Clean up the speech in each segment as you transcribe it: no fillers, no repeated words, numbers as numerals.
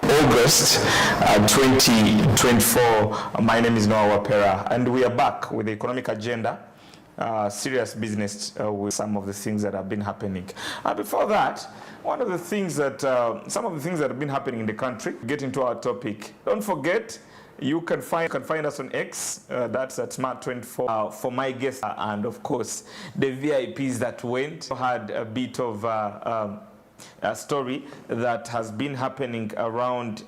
August 2024. My name is Noah Wapera, and we are back with the economic agenda, serious business with some of the things that have been happening. Before that, one of the things that, some of the things that have been happening in the country. Get into our topic. Don't forget, you can find us on X, that's at Smart24, for my guests, and of course, the VIPs that went. Had a bit of a story that has been happening around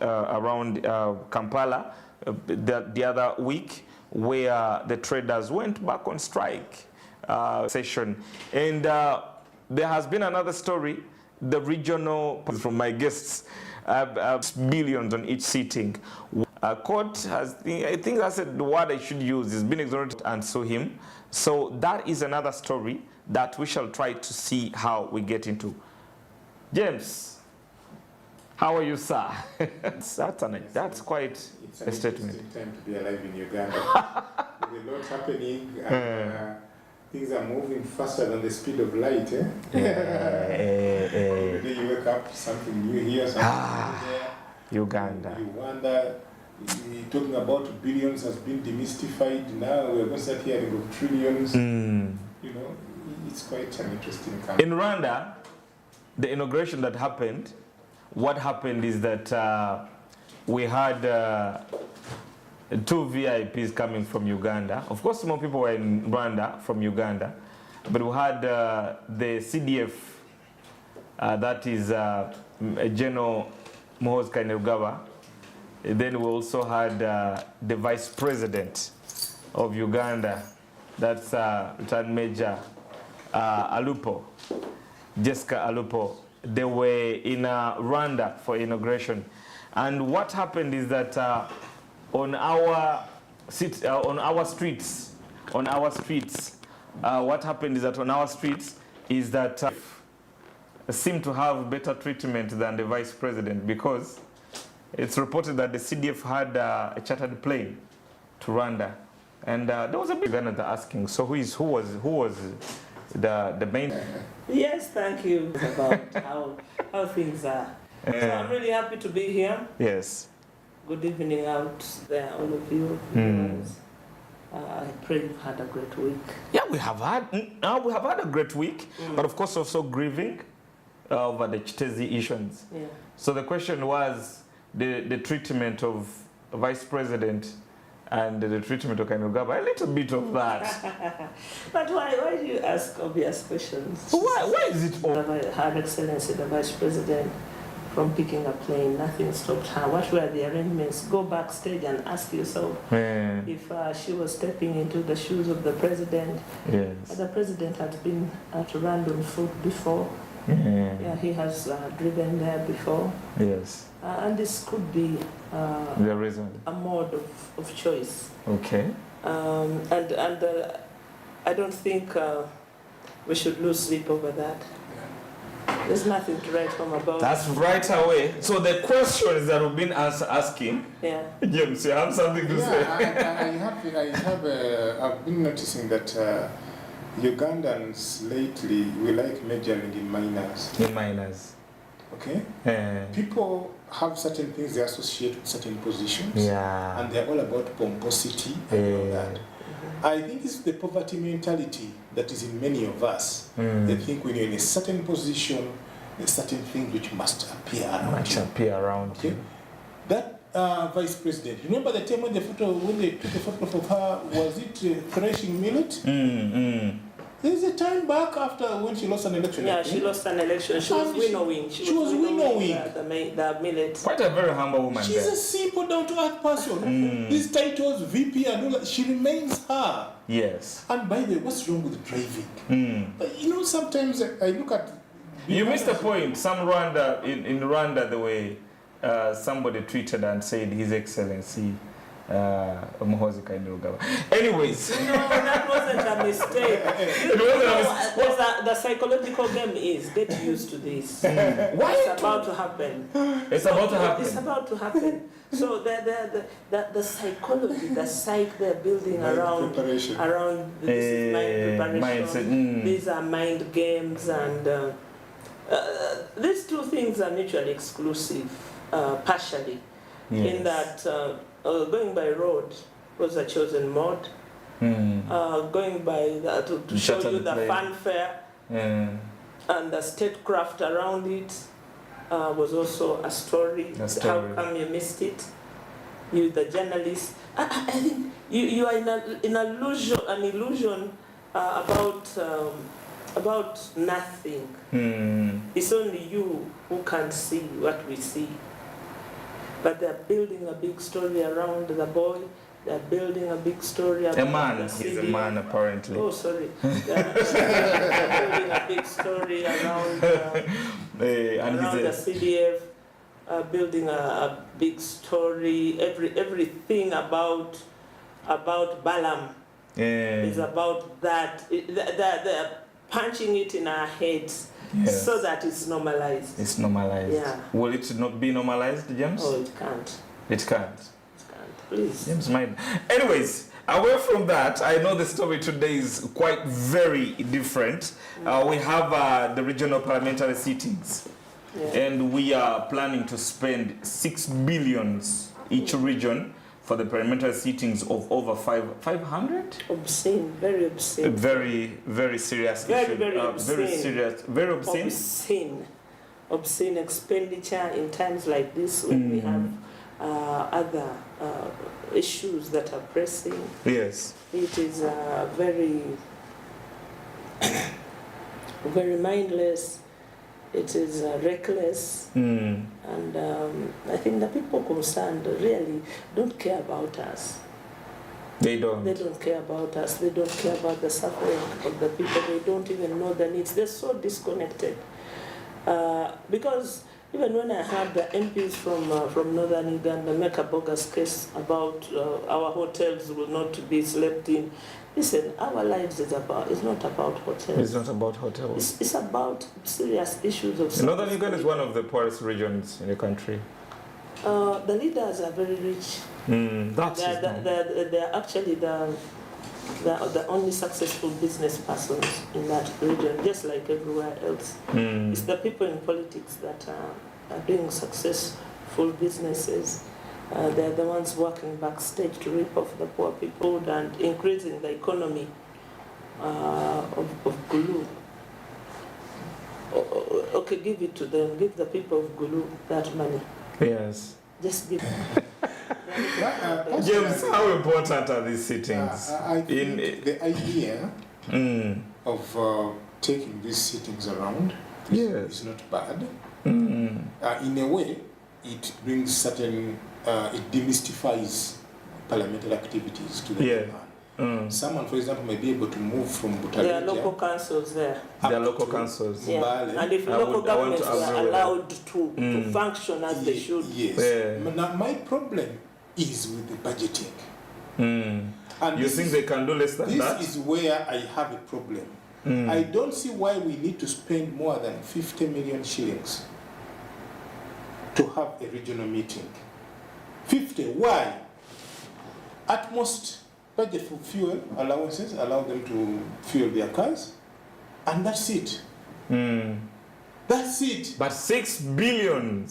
Kampala the other week, where the traders went back on strike session. And there has been another story, the regional, from my guests, billions on each sitting. Court has, I think that's the word I should use, is been exonerated and sue him. So that is another story that we shall try to see how we get into. James, how are you, sir? That's quite a statement. It's time to be alive in Uganda. There's a lot happening. Things are moving faster than the speed of light. Every day you wake up, something new here, something new there. Uganda. You wonder, talking about billions has been demystified. Now we're going to start hearing of trillions. You know, it's quite an interesting country. In Rwanda, the inauguration that happened, what happened is that we had two VIPs coming from Uganda. Of course, more people were in Rwanda from Uganda, but we had the CDF, that is General Muhoozi Kainerugaba. Then we also had the Vice President of Uganda, that's Lieutenant Major Alupo. Jessica Alupo. They were in Rwanda for inauguration, and what happened is that on our streets, what happened is that on our streets is that seem to have better treatment than the Vice President, because it's reported that the CDF had a chartered plane to Rwanda, and there was a big event asking. So who was the main? Yes, thank you. About how things are. So I'm really happy to be here. Yes. Good evening out there, all of you. I pray you've had a great week. Yeah, we have had a great week, but of course also grieving over the Kiteezi issues. Yeah. So the question was the treatment of Vice President and the treatment of Kainerugaba, a little bit of that. But why do you ask obvious questions? Why is it all? Her Excellency, the Vice President, from picking a plane, nothing stopped her. What were the arrangements? Go backstage and ask yourself if she was stepping into the shoes of the President. Yes. The President had been at Random Food before. Yeah, he has driven there before. Yes. And this could be the reason. A mode of choice. Okay. And I don't think we should lose sleep over that. There's nothing to write home about. That's right away. So the questions that we've been asking, James, you have something to say? I've been noticing that Ugandans lately, we like majoring in minors. In minors. Okay? People have certain things they associate with certain positions. Yeah. And they're all about pomposity and all that. I think it's the poverty mentality that is in many of us. They think when you're in a certain position, there's certain things which must appear around you. That Vice President, remember the time when they took the photograph of her, was it threshing millet? There's a time back after when she lost an election. Yeah, she lost an election. She was winnowing. She was winnowing the millet. Quite a very humble woman. She's a simple, down-to-earth person. These titles, VP and all that, she remains her. Yes. And by the way, what's wrong with driving? But you know, sometimes I look at... You missed the point. Some Rwanda, in Rwanda, the way somebody tweeted and said, His Excellency, Muhoozi Kainerugaba. Anyways. No, that wasn't a mistake. The psychological game is get used to this. Why? It's about to happen. It's about to happen. It's about to happen. So the psychology, the psyche they're building around this is mind preparation. Mindset. These are mind games, and These two things are mutually exclusive, partially, in that going by road was a chosen mode. Going by to show you the fanfare and the statecraft around it was also a story. How come you missed it? You, the journalist. I think you are in an illusion about nothing. It's only you who can see what we see. But they're building a big story around the boy. They're building a big story about a man. He's a man, apparently. Oh, sorry. They're building a big story around the CDF. Building a big story. Everything about Balaam is about that. They're punching it in our heads so that it's normalized. It's normalized. Yeah. Will it not be normalized, James? Oh, it can't. It can't. Please. James, mind. Anyways, away from that, I know the story today is quite very different. We have the regional parliamentary sittings, and we are planning to spend 6 billion each region for the parliamentary sittings of over 500. Obscene, very obscene. Very serious issue. Very obscene. Very serious. Very obscene. Obscene expenditure in times like this when we have other issues that are pressing. Yes. It is very, very mindless. It is reckless. And I think the people concerned really don't care about us. They don't. They don't care about us. They don't care about the suffering of the people. They don't even know the needs. They're so disconnected. Because even when I heard the MPs from northern Uganda make a bogus case about our hotels will not be slept in, listen, our lives is not about hotels. It's not about hotels. It's about serious issues of. Northern Uganda is one of the poorest regions in the country. The leaders are very rich. They're actually the only successful business persons in that region, just like everywhere else. It's the people in politics that are doing successful businesses. They're the ones working backstage to rip off the poor people and increasing the economy of Gulu. Okay, give it to them. Give the people of Gulu that money. Yes. Just give them. James, how important are these sittings? I think the idea of taking these sittings around is not bad. In a way, it brings certain, it demystifies parliamentary activities to the man. Someone, for example, may be able to move from Butareja. There are local councils there. There are local councils. And if local governments were allowed to function as they should. Yes. Now, my problem is with the budgeting. And you think they can do less than that? This is where I have a problem. I don't see why we need to spend more than 50 million shillings to have a regional meeting. 50, why? At most, budget for fuel allowances, allow them to fuel their cars, and that's it. That's it. But 6 billion.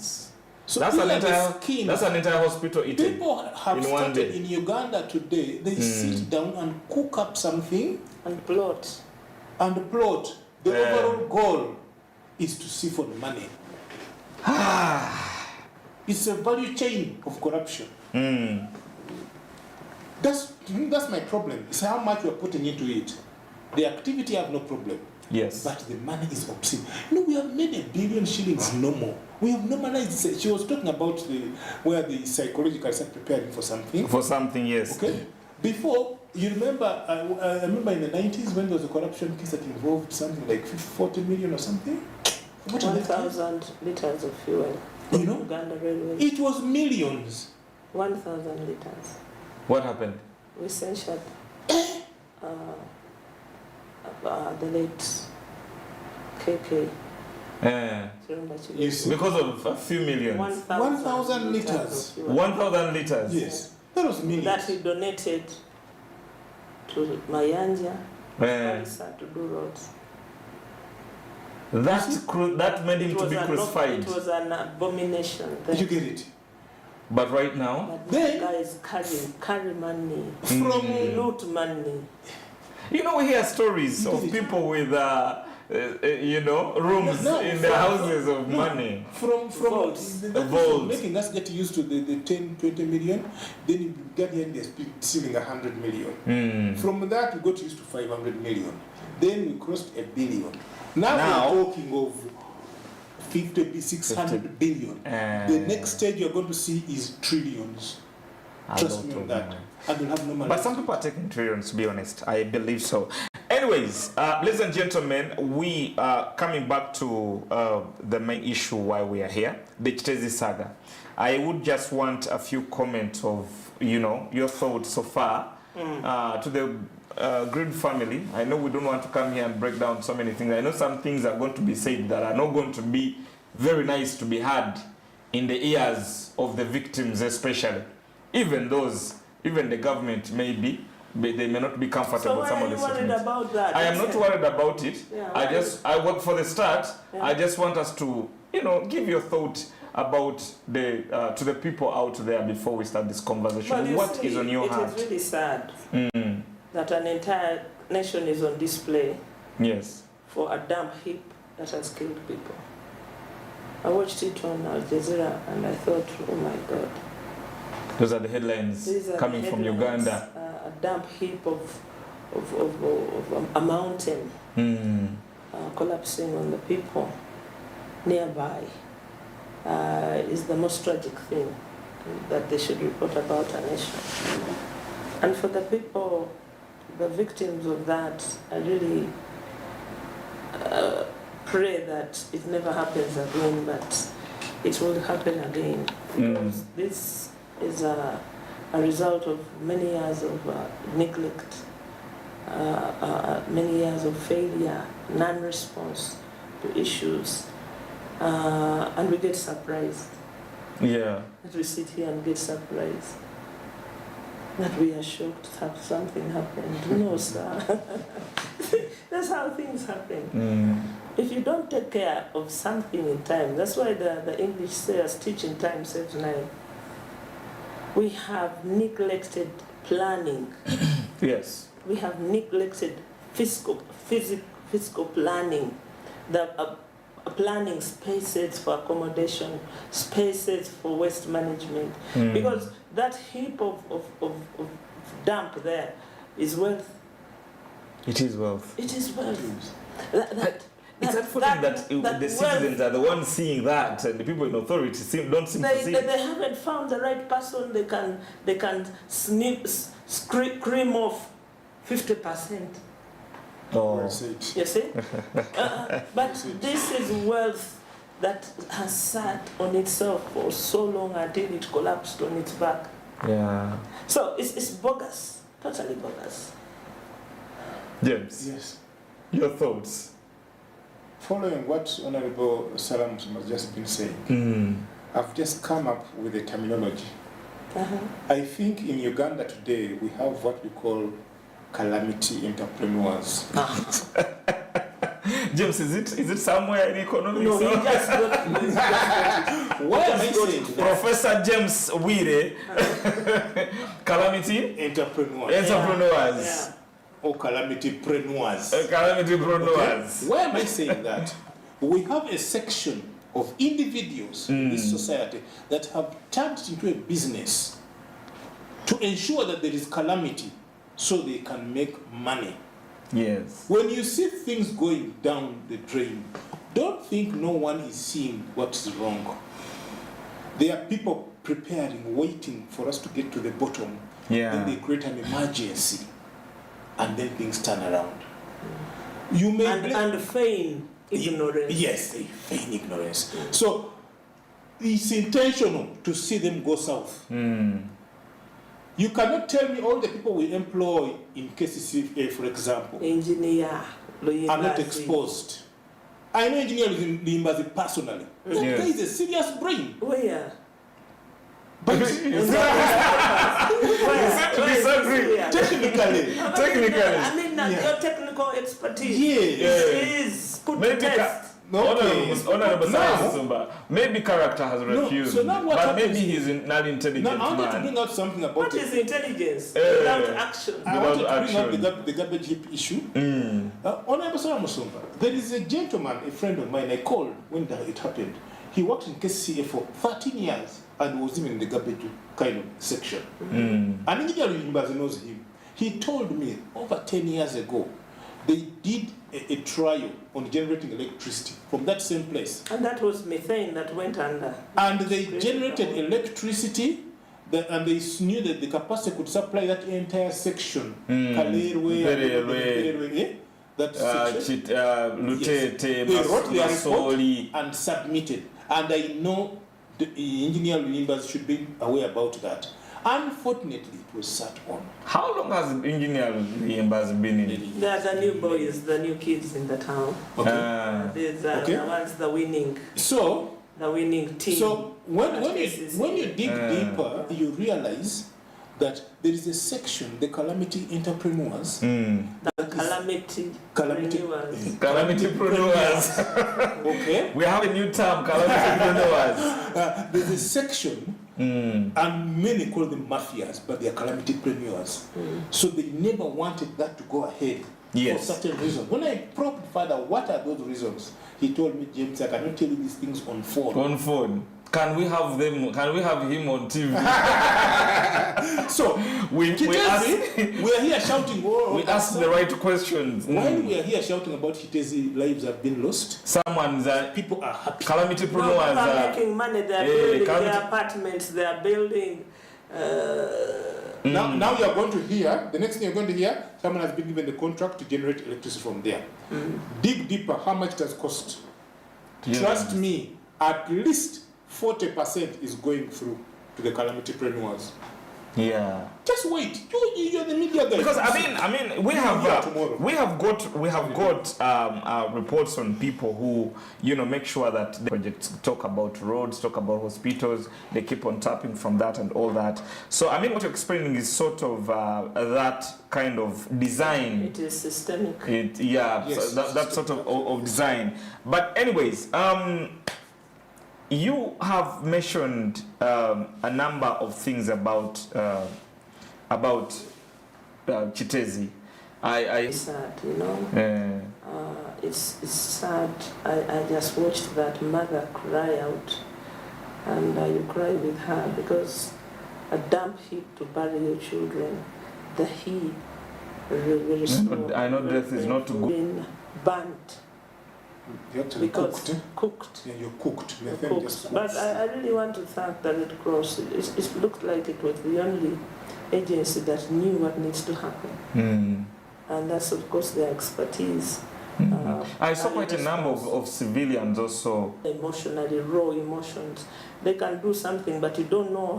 So that's an entire hospital eating. People have started in Uganda today. They sit down and cook up something and plot. The overall goal is to see for the money. It's a value chain of corruption. That's my problem. It's how much we're putting into it. The activity I have no problem. Yes. But the money is obscene. No, we have made 1 billion shillings no more. We have normalized it. She was talking about where the psychological is preparing for something. For something, yes. Okay. Before, you remember, I remember in the 90s when there was a corruption case that involved something like 40 million or something. 1,000 liters of fuel. You know? Uganda Railways. It was millions. 1,000 liters. What happened? We censured the late KK. You see? Because of a few millions. 1,000 liters. 1,000 liters. Yes. That was millions. That he donated to Mayanja, to do roads. That made him to be crucified. It was an abomination. Did you get it? But right now, But these guys carry money, loot money. You know, we hear stories of people with, rooms in their houses of money. From Vaults. making us get used to the 10, 20 million, then you get here and they're stealing 100 million. From that, we got used to 500 million. Then we crossed 1 billion. Now we're talking of 600 billion. The next stage you're going to see is trillions. Trust me on that. And we'll have no money. But some people are taking trillions, to be honest. I believe so. Anyways, ladies and gentlemen, we are coming back to the main issue why we are here, the Kiteezi saga. I would just want a few comments of, your thoughts so far to the Green family. I know we don't want to come here and break down so many things. I know some things are going to be said that are not going to be very nice to be heard in the ears of the victims, especially. Even the government they may not be comfortable with some of the statements. So why are you worried about that? I am not worried about it. Yeah, I work for the start. Yeah. I just want us to, give your thought about to the people out there before we start this conversation. What is on your heart? It is really sad that an entire nation is on display. Yes. For a dump heap that has killed people. I watched it on Al Jazeera and I thought, oh my God. Those are the headlines coming from Uganda. A dump heap of a mountain collapsing on the people nearby is the most tragic thing that they should report about a nation. And for the people, the victims of that, I really pray that it never happens again, but it will happen again. Because this is a result of many years of neglect, many years of failure, non-response to issues, and we get surprised. Yeah. That we sit here and get surprised. That we are shocked that something happened. No, sir. That's how things happen. If you don't take care of something in time, that's why the English says, teach in time, saves 9. We have neglected planning. Yes. We have neglected fiscal planning. Planning spaces for accommodation, spaces for waste management. Because that heap of dump there is wealth. It is wealth. It is wealth. It's unfortunate that the citizens are the ones seeing that, and the people in authority don't seem to see it. They haven't found the right person. They can scream off 50%. Oh. You see? But this is wealth that has sat on itself for so long until it collapsed on its back. Yeah. So it's bogus, totally bogus. James. Yes. Your thoughts? Following what Honorable Salam has just been saying, I've just come up with a terminology. I think in Uganda today we have what we call calamity entrepreneurs. James, is it somewhere in economics? No, he just got it. Why am I saying that? Professor James Wire, calamity entrepreneurs. Yeah. Or calamity-preneurs. Calamity-preneurs. Why am I saying that? We have a section of individuals in this society that have turned into a business to ensure that there is calamity so they can make money. Yes. When you see things going down the drain, don't think no one is seeing what's wrong. There are people preparing, waiting for us to get to the bottom. Yeah. Then they create an emergency. And then things turn around. You may and feign ignorance. Yes, they feign ignorance. So it's intentional to see them go south. You cannot tell me all the people we employ in KCC, for example, engineer, are not exposed. I know engineer Limbazi personally. That guy is a serious brain. Where? But Technically. I mean, your technical expertise is put to test. Honorable Sumba, maybe character has refused, so now what but maybe happens he's not intelligent Now, I wanted to man. bring out something about What is intelligence without action? I wanted to bring out the garbage heap issue. Honorable Musumba, there is a gentleman, a friend of mine, I called when it happened. He worked in KCA for 13 years and was even in the garbage kind of section. And engineer knows him. He told me over 10 years ago, they did a trial on generating electricity from that same place. And that was methane that went under. And they generated electricity, and they knew that the capacity could supply that entire section. That section. They wrote their report and submitted. And I know the engineer members should be aware about that. Unfortunately, it was sat on. How long has engineer members been in? They are the new boys, the new kids in the town. These are the ones, the winning team. So when you dig deeper, you realize that there is a section, the calamity entrepreneurs. The Calamity-preneurs. Okay. We have a new term, calamity-preneurs. There's a section, and many call them mafias, but they are calamity-preneurs. So they never wanted that to go ahead for certain reasons. When I probed further, what are those reasons? He told me, James, I cannot tell you these things on phone. On phone. Can we have them? Can we have him on TV? So we are here shouting. We ask the right questions. While we are here shouting about Kiteezi lives have been lost, people are happy. Calamity-preneurs are making money. They are building their apartments. They are building. Now you are going to hear. The next thing you're going to hear, someone has been given the contract to generate electricity from there. Dig deeper. How much it has cost? Trust me, at least 40% is going through to the calamity-preneurs. Yeah. Just wait. You're the media guys. Because I mean, we have got reports on people who make sure that the projects talk about roads, talk about hospitals. They keep on tapping from that and all that. So I mean, what you're explaining is sort of that kind of design. It is systemic. Yes, so that sort of design. But anyways, you have mentioned a number of things about Kiteezi. It's sad, it's sad. I just watched that mother cry out, and you cry with her because a damp heap to bury your children, the heat, very small. I know death is not too good. Burnt. You have to because cooked. Yeah, you're cooked. But I really want to thank the Red Cross. It looked like it was the only agency that knew what needs to happen. And that's, of course, their expertise. I saw quite a number of civilians also. Emotionally, raw emotions. They can do something, but you don't know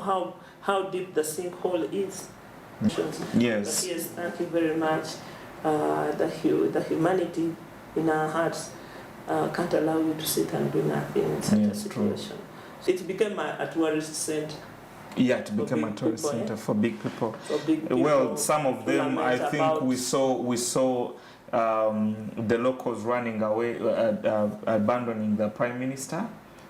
how deep the sinkhole is. Yes. But yes, thank you very much. The humanity in our hearts can't allow you to sit and do nothing in such a situation. So it became a tourist center. Yeah, it became a tourist center for big people. Well, some of them, I think we saw the locals running away, abandoning the Prime Minister.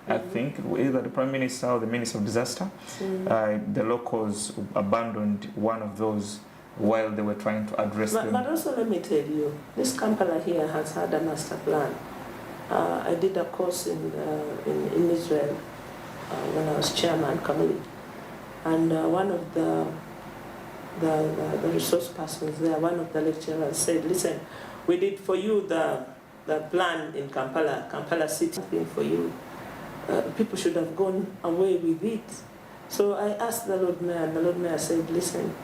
I think either the Prime Minister or the Minister of Disaster. The locals abandoned one of those while they were trying to address them. But also, let me tell you, this Kampala here has had a master plan. I did a course in Israel when I was chairman committee, and one of the resource persons there, one of the lecturers said, "Listen, we did for you the plan in Kampala City thing for you. People should have gone away with it." So I asked the Lord Mayor, and the Lord Mayor said, "Listen,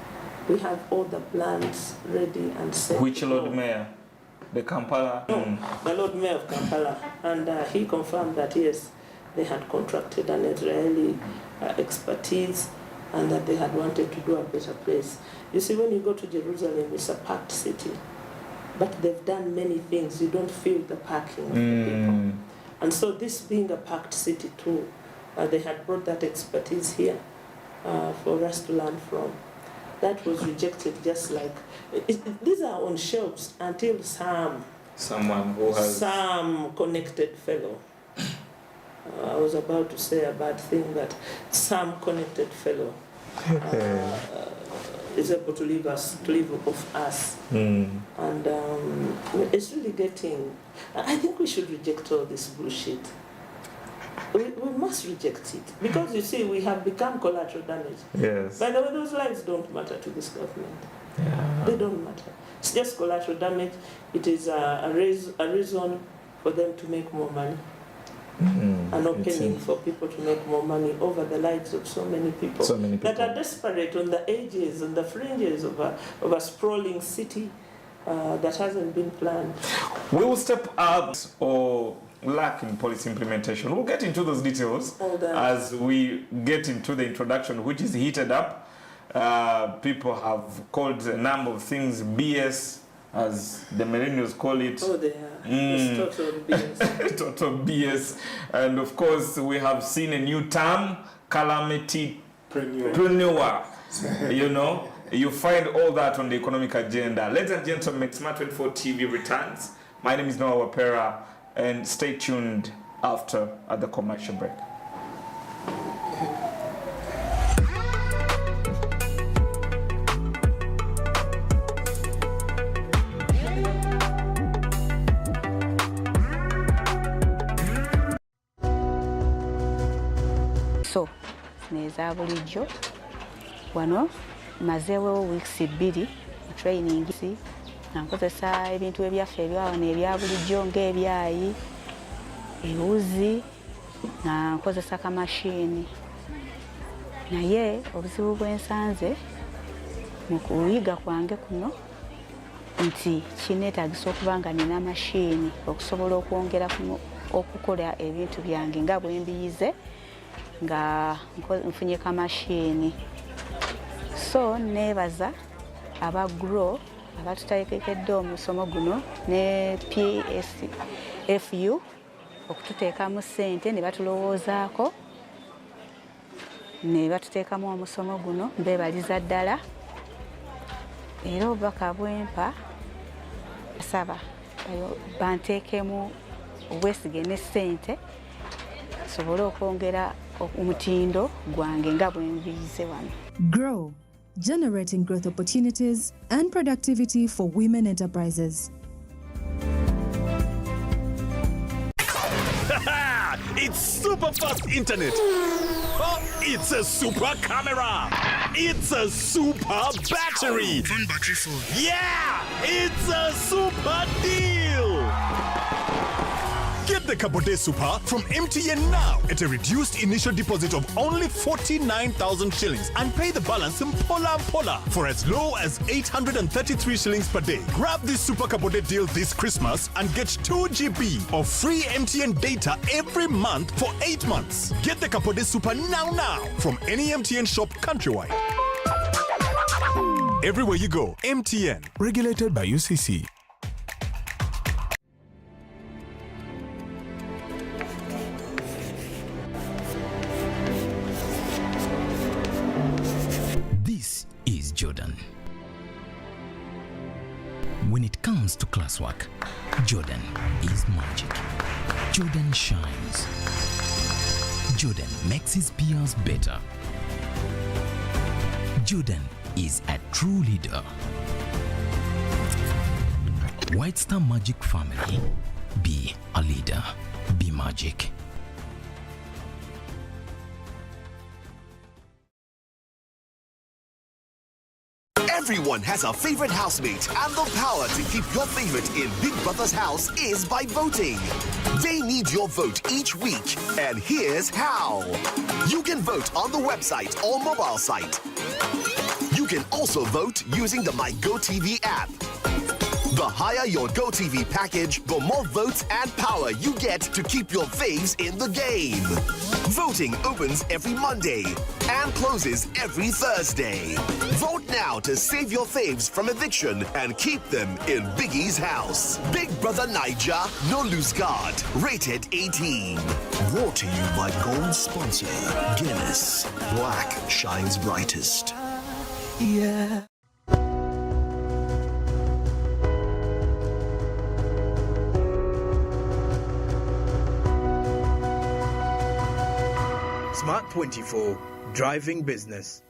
we have all the plans ready and set." Which Lord Mayor? The Kampala? No, the Lord Mayor of Kampala. And he confirmed that, yes, they had contracted an Israeli expertise and that they had wanted to do a better place. You see, when you go to Jerusalem, it's a packed city. But they've done many things. You don't feel the packing of the people. And so this being a packed city too, they had brought that expertise here for us to learn from. That was rejected just like... these are on shelves until some Someone who has... Some connected fellow. I was about to say a bad thing, but some connected fellow is able to live off us. And it's really getting... I think we should reject all this bullshit. We must reject it. Because you see, we have become collateral damage. Yes. By the way, those lives don't matter to this government. Yeah. They don't matter. It's just collateral damage. It is a reason for them to make more money. An opening for people to make more money over the lives of so many people that are desperate on the edges, on the fringes of a sprawling city that hasn't been planned. We will step out or lack in policy implementation. We'll get into those details as we get into the introduction, which is heated up. People have called a number of things BS, as the millennials call it. Oh, they are. It's total BS. Total BS. And of course, we have seen a new term, calamity-preneur. You know, you find all that on the economic agenda. Ladies and gentlemen, Smart 24 TV returns. My name is Noah Wapera, and stay tuned after at the commercial break. So, neza bulijjo wano mazeewo weeks 2 training nga nkozesa ebintu ebyaffe ebyawano ebya bulijjo ng'ebyayi ewuzi nga nkozesa kamashini naye obuzibu bwensanze mu kuyiga kwange kuno nti kineetagisa okuba nga nina mashini okusobola okwongera okukola ebintu byange nga bwe mbiyize nga nfunye kamashini. So nebaza abagrow abatutateekedde omusomo guno ne PSFU okututeekamu ssente ne batulowoozaako ne batuteekamu omusomo guno mbeebaliza ddala. Era obubaka bwempa asaba banteekemu obwesige ne ssente sobole okwongera omutindo gwange nga bwe nviize wano. Grow, generating growth opportunities and productivity for women enterprises. It's super fast internet. Oh, it's a super camera. It's a super battery. Fun battery phone. Yeah, it's a super deal. Get the Kabode Super from MTN now at a reduced initial deposit of only 49,000 shillings and pay the balance in Pola for as low as 833 shillings per day. Grab this Super Kabode deal this Christmas and get 2 GB of free MTN data every month for 8 months. Get the Kabode Super now from any MTN shop countrywide. Everywhere you go, MTN. Regulated by UCC. This is Jordan. When it comes to classwork, Jordan is magic. Jordan shines. Jordan makes his peers better. Jordan is a true leader. White Star Magic family. Be a leader. Be magic. Everyone has a favorite housemate, and the power to keep your favorite in Big Brother's house is by voting. They need your vote each week, and here's how. You can vote on the website or mobile site. You can also vote using the My GoTV app. The higher your GoTV package, the more votes and power you get to keep your faves in the game. Voting opens every Monday and closes every Thursday. Vote now to save your faves from eviction and keep them in Biggie's house. Big Brother Niger, no lose guard. Rated 18. Brought to you by gold sponsor Guinness. Black shines brightest. Yeah. Smart 24, driving business.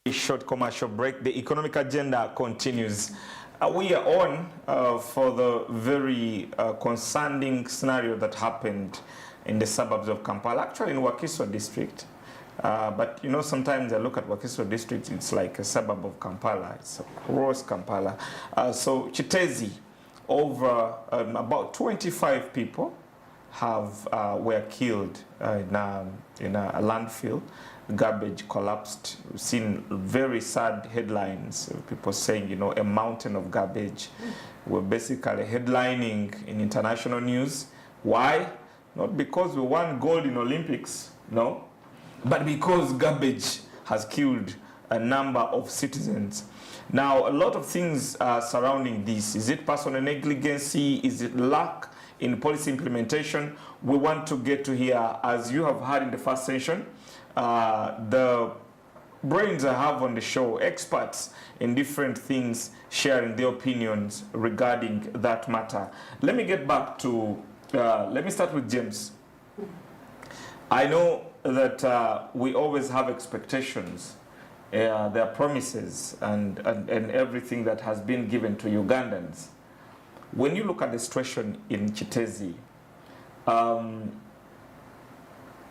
Short commercial break. The economic agenda continues. We are on for the very concerning scenario that happened in the suburbs of Kampala, actually in Wakiso district. But you know, sometimes I look at Wakiso district, it's like a suburb of Kampala. It's across Kampala. So Kiteezi, over about 25 people were killed in a landfill. Garbage collapsed. We've seen very sad headlines of people saying, you know, a mountain of garbage. We're basically headlining in international news. Why? Not because we won gold in Olympics, no, but because garbage has killed a number of citizens. Now, a lot of things are surrounding this. Is it personal negligence? Is it lack in policy implementation? We want to get to here, as you have heard in the first session, the brains I have on the show, experts in different things, sharing their opinions regarding that matter. Let me get back to, let me start with James. I know that we always have expectations. There are promises and everything that has been given to Ugandans. When you look at the situation in Kiteezi,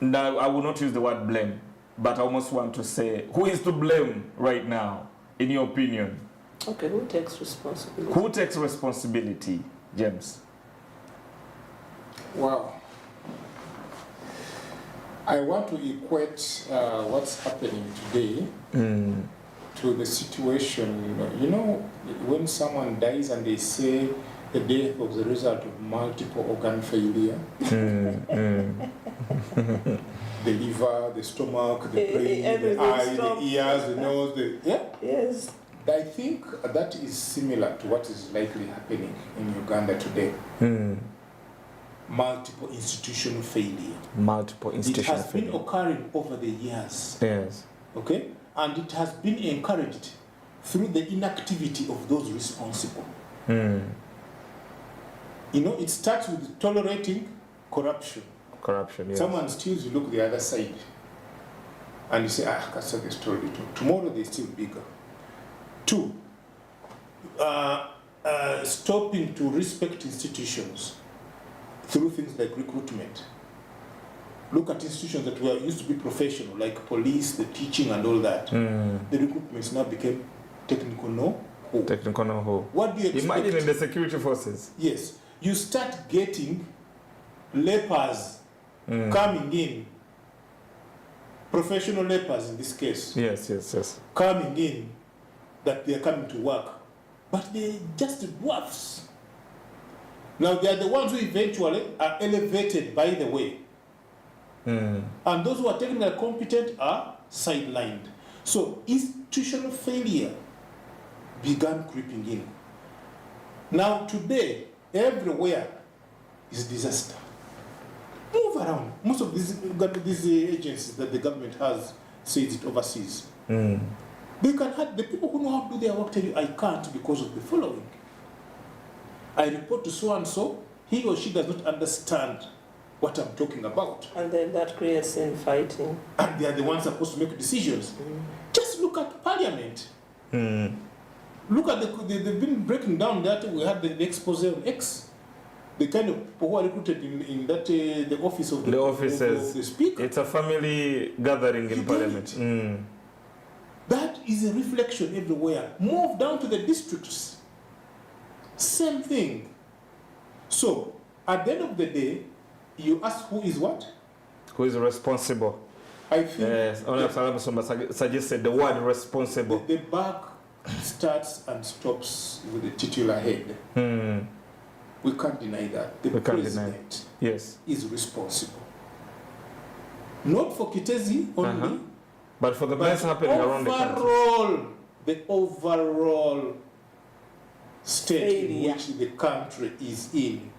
now, I will not use the word blame, but I almost want to say, who is to blame right now, in your opinion? Okay, who takes responsibility? Who takes responsibility, James? Wow. I want to equate what's happening today to the situation. You know, when someone dies and they say the death was the result of multiple organ failure. The liver, the stomach, the brain, the eye, the ears, the nose, Yes. I think that is similar to what is likely happening in Uganda today. Multiple institutional failure. Multiple institutional failure. It has been occurring over the years. Yes. Okay? And it has been encouraged through the inactivity of those responsible. You know, it starts with tolerating corruption. Corruption, yes. Someone steals, you look the other side. And you say, that's what they stole it. Tomorrow they steal bigger. 2, stopping to respect institutions through things like recruitment. Look at institutions that were used to be professional, like police, the teaching and all that. The recruitments now became technical know-how. Technical know-how. What do you expect? Imagine in the security forces. Yes. You start getting lepers coming in, professional lepers in this case. Yes. Coming in, that they are coming to work. But they're just dwarfs. Now they are the ones who eventually are elevated, by the way. And those who are technically competent are sidelined. So institutional failure began creeping in. Now today, everywhere is disaster. Move around. Most of these agencies that the government has says it overseas. They can have the people who know how to do their work tell you, I can't because of the following. I report to so and so, he or she does not understand what I'm talking about. And then that creates infighting. And they are the ones supposed to make decisions. Just look at Parliament. Look at they've been breaking down that. We had the expose on X. The kind of people who are recruited in that the office of the offices. Of the Speaker. It's a family gathering in Parliament. That is a reflection everywhere. Move down to the districts. Same thing. So, at the end of the day, you ask who is what? Who is responsible? I think... Yes, suggested the word responsible. The buck starts and stops with the titular head. We can't deny that. The president is responsible. Not for Kiteezi only, but for the mess happening around the country. The overall state in which the country is in.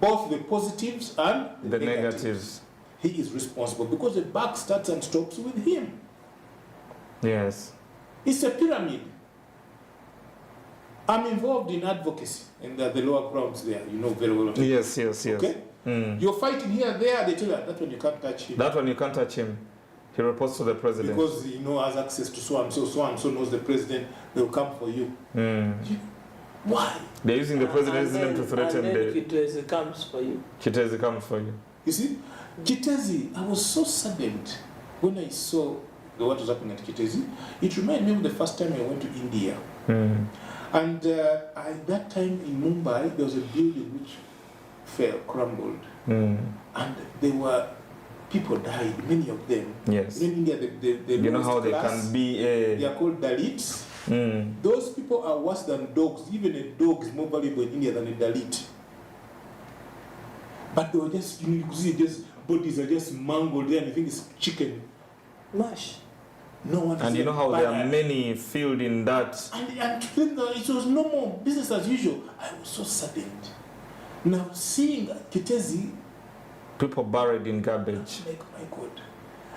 Both the positives and the negatives. He is responsible because the buck starts and stops with him. Yes. It's a pyramid. I'm involved in advocacy and the lower grounds there, you know very well. Yes. Okay? You're fighting here, there, they tell you that one you can't touch him. That one you can't touch him. He reports to the president. Because he has access to so and so knows the president, they'll come for you. Why? They're using the president's name to threaten and then Kiteezi comes for you. Kiteezi comes for you. You see, Kiteezi, I was so saddened when I saw what was happening at Kiteezi. It reminded me of the first time I went to India. And at that time in Mumbai, there was a building which fell, crumbled. And there were people died, many of them. Yes. In India, the you know how class, they can be. They are called Dalits. Those people are worse than dogs. Even a dog is more valuable in India than a Dalit. But they were just, you could see just bodies are just mangled there, and you think it's chicken Mash. No one. And you know how there are many filled in that. And it was no more business as usual. I was so saddened. Now seeing Kiteezi, people buried in garbage. like, my God,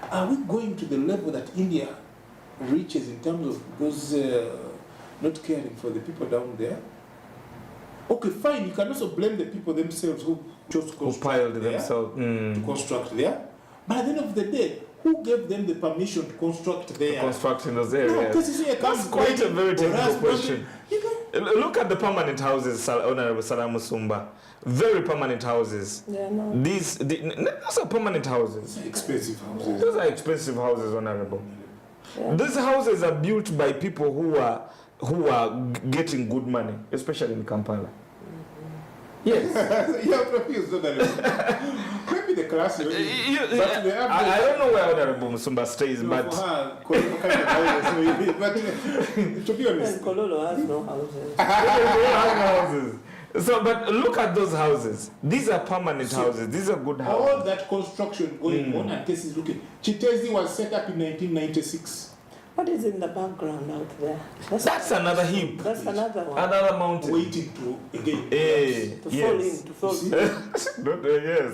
are we going to the level that India reaches in terms of those not caring for the people down there? Okay, fine. You can also blame the people themselves who chose to construct piled there, themselves to construct there. But at the end of the day, who gave them the permission to construct there? To construct in those areas. No, Kiteezi That's quite a very technical question. You know, Look at the permanent houses, Honorable Salamu Sumba. Very permanent houses. Yeah, no. Those are permanent houses. expensive houses. Those are expensive houses, Honorable. Yeah. These houses are built by people who are getting good money, especially in Kampala. Yes. You're confused, maybe the class. But I don't know where Honorable Musumba stays, but for her, Kololo kind of houses, but to be honest, And Kololo has no houses. So, but look at those houses. These are permanent houses. These are good houses. all that construction going on and cases looking. Kiteezi was set up in 1996. What is in the background out there? That's another heap. That's another one. Another mountain. Waiting to again. To fall in, to fall.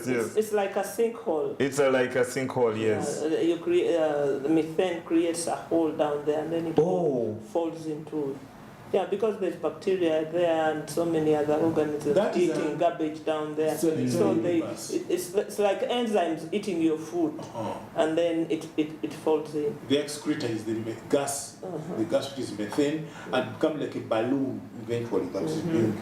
Yes. It's like a sinkhole. It's like a sinkhole, yes. You create the methane creates a hole down there, and then it falls into. Yeah, because there's bacteria there and so many other organisms eating garbage down there. So it's like enzymes eating your food, and then it falls in. The excreta is the gas, the gas which is methane, and become like a balloon eventually. That's big,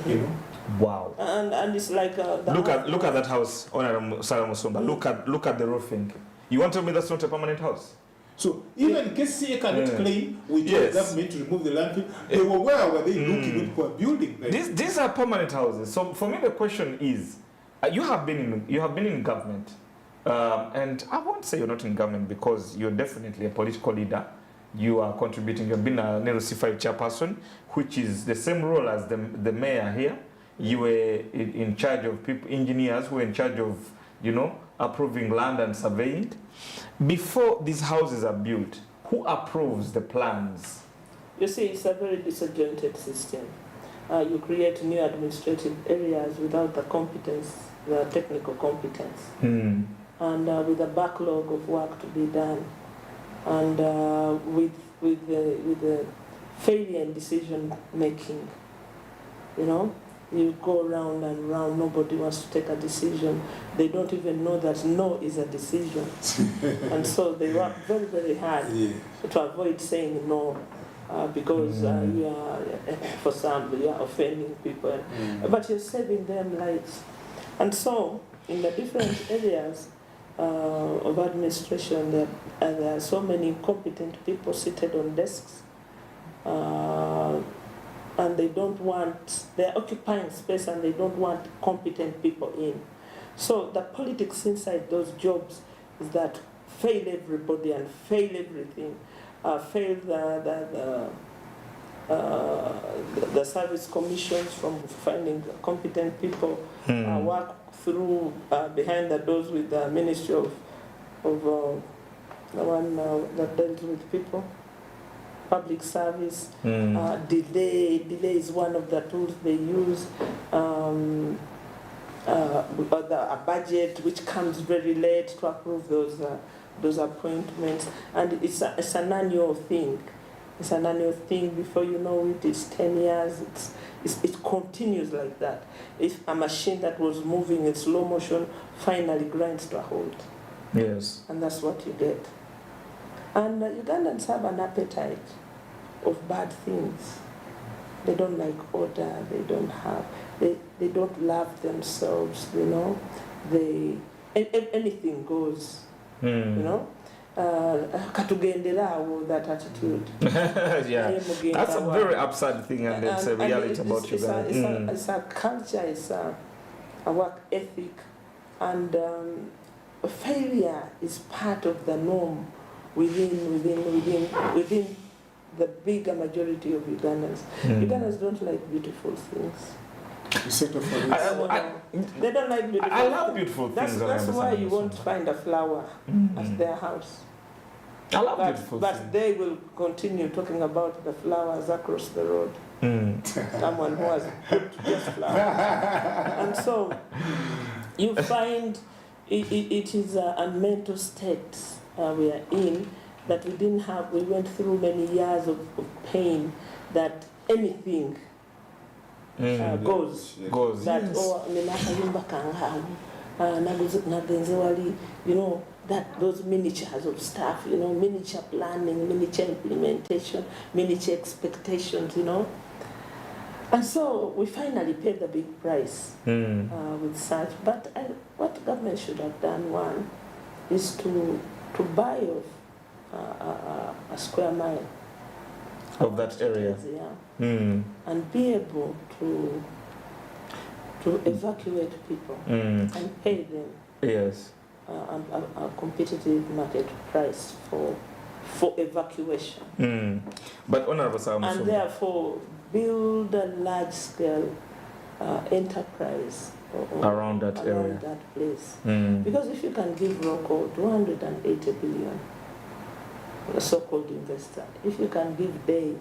you know. Wow. And it's like look at that house, Honorable Sarah Musumba. Look at the roofing. You want to tell me that's not a permanent house? So even Kiteezi cannot claim we told the government to remove the landfill. They were where were they looking for a building? These are permanent houses. So for me the question is, you have been in government, and I won't say you're not in government because you're definitely a political leader. You are contributing. You've been a Nero C5 chairperson, which is the same role as the mayor here. You were in charge of people, engineers who were in charge of, approving land and surveying. Before these houses are built, who approves the plans? You see, it's a very disjointed system. You create new administrative areas without the competence, the technical competence, and with a backlog of work to be done, and with the failure in decision making. You go round and round, nobody wants to take a decision. They don't even know that no is a decision. And so they work very, very hard to avoid saying no because you are, for some, you are offending people. But you're saving them lives. And so, in the different areas of administration, there are so many competent people seated on desks. And they're occupying space and they don't want competent people in. So the politics inside those jobs is that fail everybody and fail everything. Fail the service commissions from finding competent people. Work through behind the doors with the Ministry of the one that deals with people. public service. Delay is one of the tools they use. A budget which comes very late to approve those appointments, and it's an annual thing. It's an annual thing. Before you know it, it's 10 years. It continues like that. If a machine that was moving in slow motion finally grinds to a halt. Yes. And that's what you get. And Ugandans have an appetite of bad things. They don't like order. They don't love themselves. You know, anything goes. You know. Katugenderawo, that attitude. Yeah, that's a very absurd thing, and it's a reality about Uganda. It's a culture, it's a work ethic, and failure is part of the norm within the bigger majority of Ugandans. Ugandans don't like beautiful things. They don't like beautiful things. I love beautiful things. That's why you won't find a flower at their house. I love beautiful things. But they will continue talking about the flowers across the road. Someone who has put just flowers. And so you find it is a mental state we are in that we didn't have. We went through many years of pain that anything goes. That you know, that those miniatures of stuff, you know, miniature planning, miniature implementation, miniature expectations, you know. And so we finally paid the big price with such. But what government should have done, one, is to buy off a square mile of that area, and be able to evacuate people and pay them. Yes. A competitive market price for evacuation. But Honorable Saga, and therefore build a large-scale enterprise around that area, that place. Because if you can give Rocco 280 billion, a so-called investor, if you can give Dave,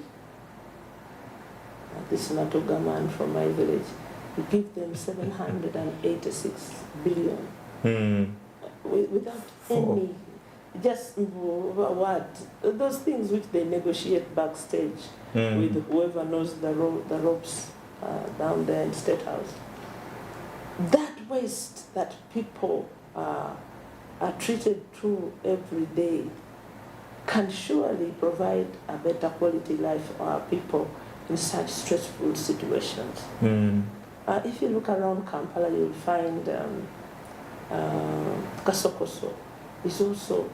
this Natuga man from my village, you give them 786 billion. Without any, just what those things which they negotiate backstage with whoever knows the ropes down there in State House. That waste that people are treated to every day can surely provide a better quality life for our people in such stressful situations. If you look around Kampala, you'll find Kasokoso is also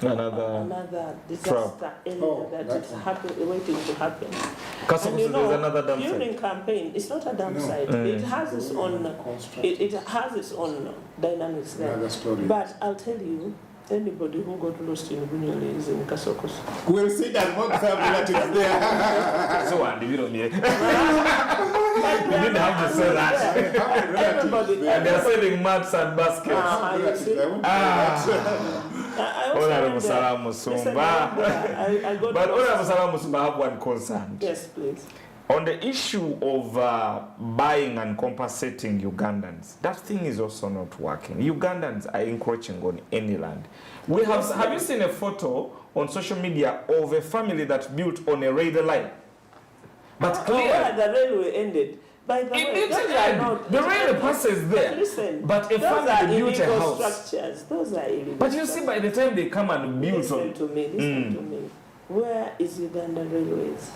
another disaster area that is waiting to happen. Kasokoso, you know, is another dump site. During campaign, it's not a dump site. It has its own. It has its own dynamics there. But I'll tell you, anybody who got lost in Bunyole is in Kasokoso. We'll see that most have relatives there. So, Andy, you don't need. You didn't have to say that. Everybody. And they're selling mats and baskets. Honorable Salam Musumba. But Honorable Salam Musumba, I have one concern. Yes, please. On the issue of buying and compensating Ugandans, that thing is also not working. Ugandans are encroaching on any land. We have you seen a photo on social media of a family that built on a railway line? But clearly, where the railway ended. By the way, the railway passes there. But listen, but a family built a house. Structures. Those are illegal. But you see, by the time they come and build listen to me. Where is Uganda Railways?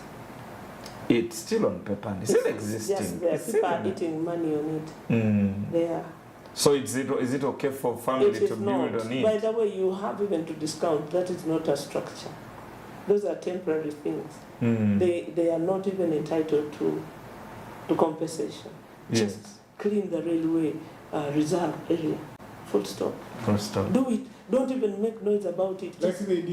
It's still on paper. It's still existing. Yes, there. People are eating money on it. There. So is it okay for family to build on it? By the way, you have even to discount that is not a structure. Those are temporary things. They are not even entitled to compensation. Yes. Just clean the railway reserve area. Full stop. Full stop. Do it. Don't even make noise about it. Just clean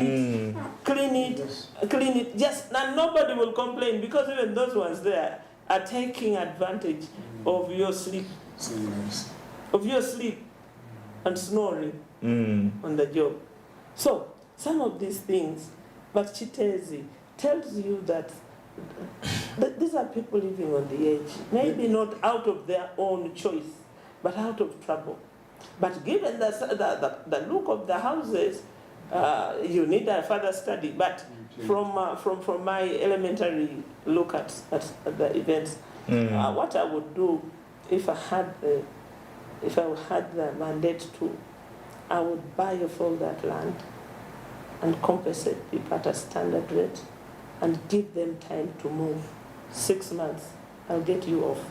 it. Clean it. Just, and nobody will complain because even those ones there are taking advantage of your sleep. Of your sleep and snoring on the job. So some of these things But Kiteezi tells you that these are people living on the edge, maybe not out of their own choice, but out of trouble. But given the look of the houses, you need a further study. But from my elementary look at the events, what I would do if I had the mandate to, I would buy off all that land and compensate people at a standard rate and give them time to move. 6 months, I'll get you off.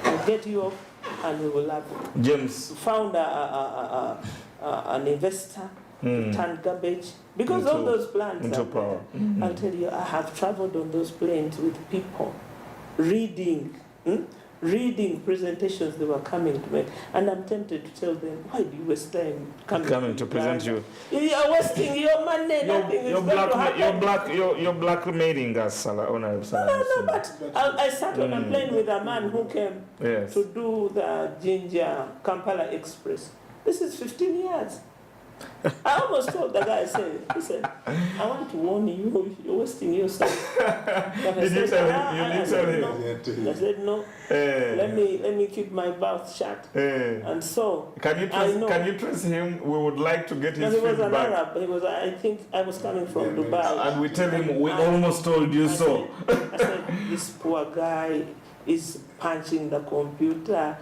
I'll get you off and we will have James found an investor to turn garbage. Because all those plants into power. I'll tell you, I have traveled on those planes with people reading presentations they were coming to make, and I'm tempted to tell them, why do you waste time coming to present you? You're wasting your money. You're blackmailing us, Honorable Saga. No, but I sat on a plane with a man who came to do the Ginger Kampala Express. This is 15 years. I almost told the guy, he said, I want to warn you, you're wasting yourself. Did you tell him? I said, no. Let me keep my mouth shut. And so, can you trust him? We would like to get his feedback. He was an Arab. I think I was coming from Dubai. And we tell him, we almost told you so. I said, this poor guy is punching the computer,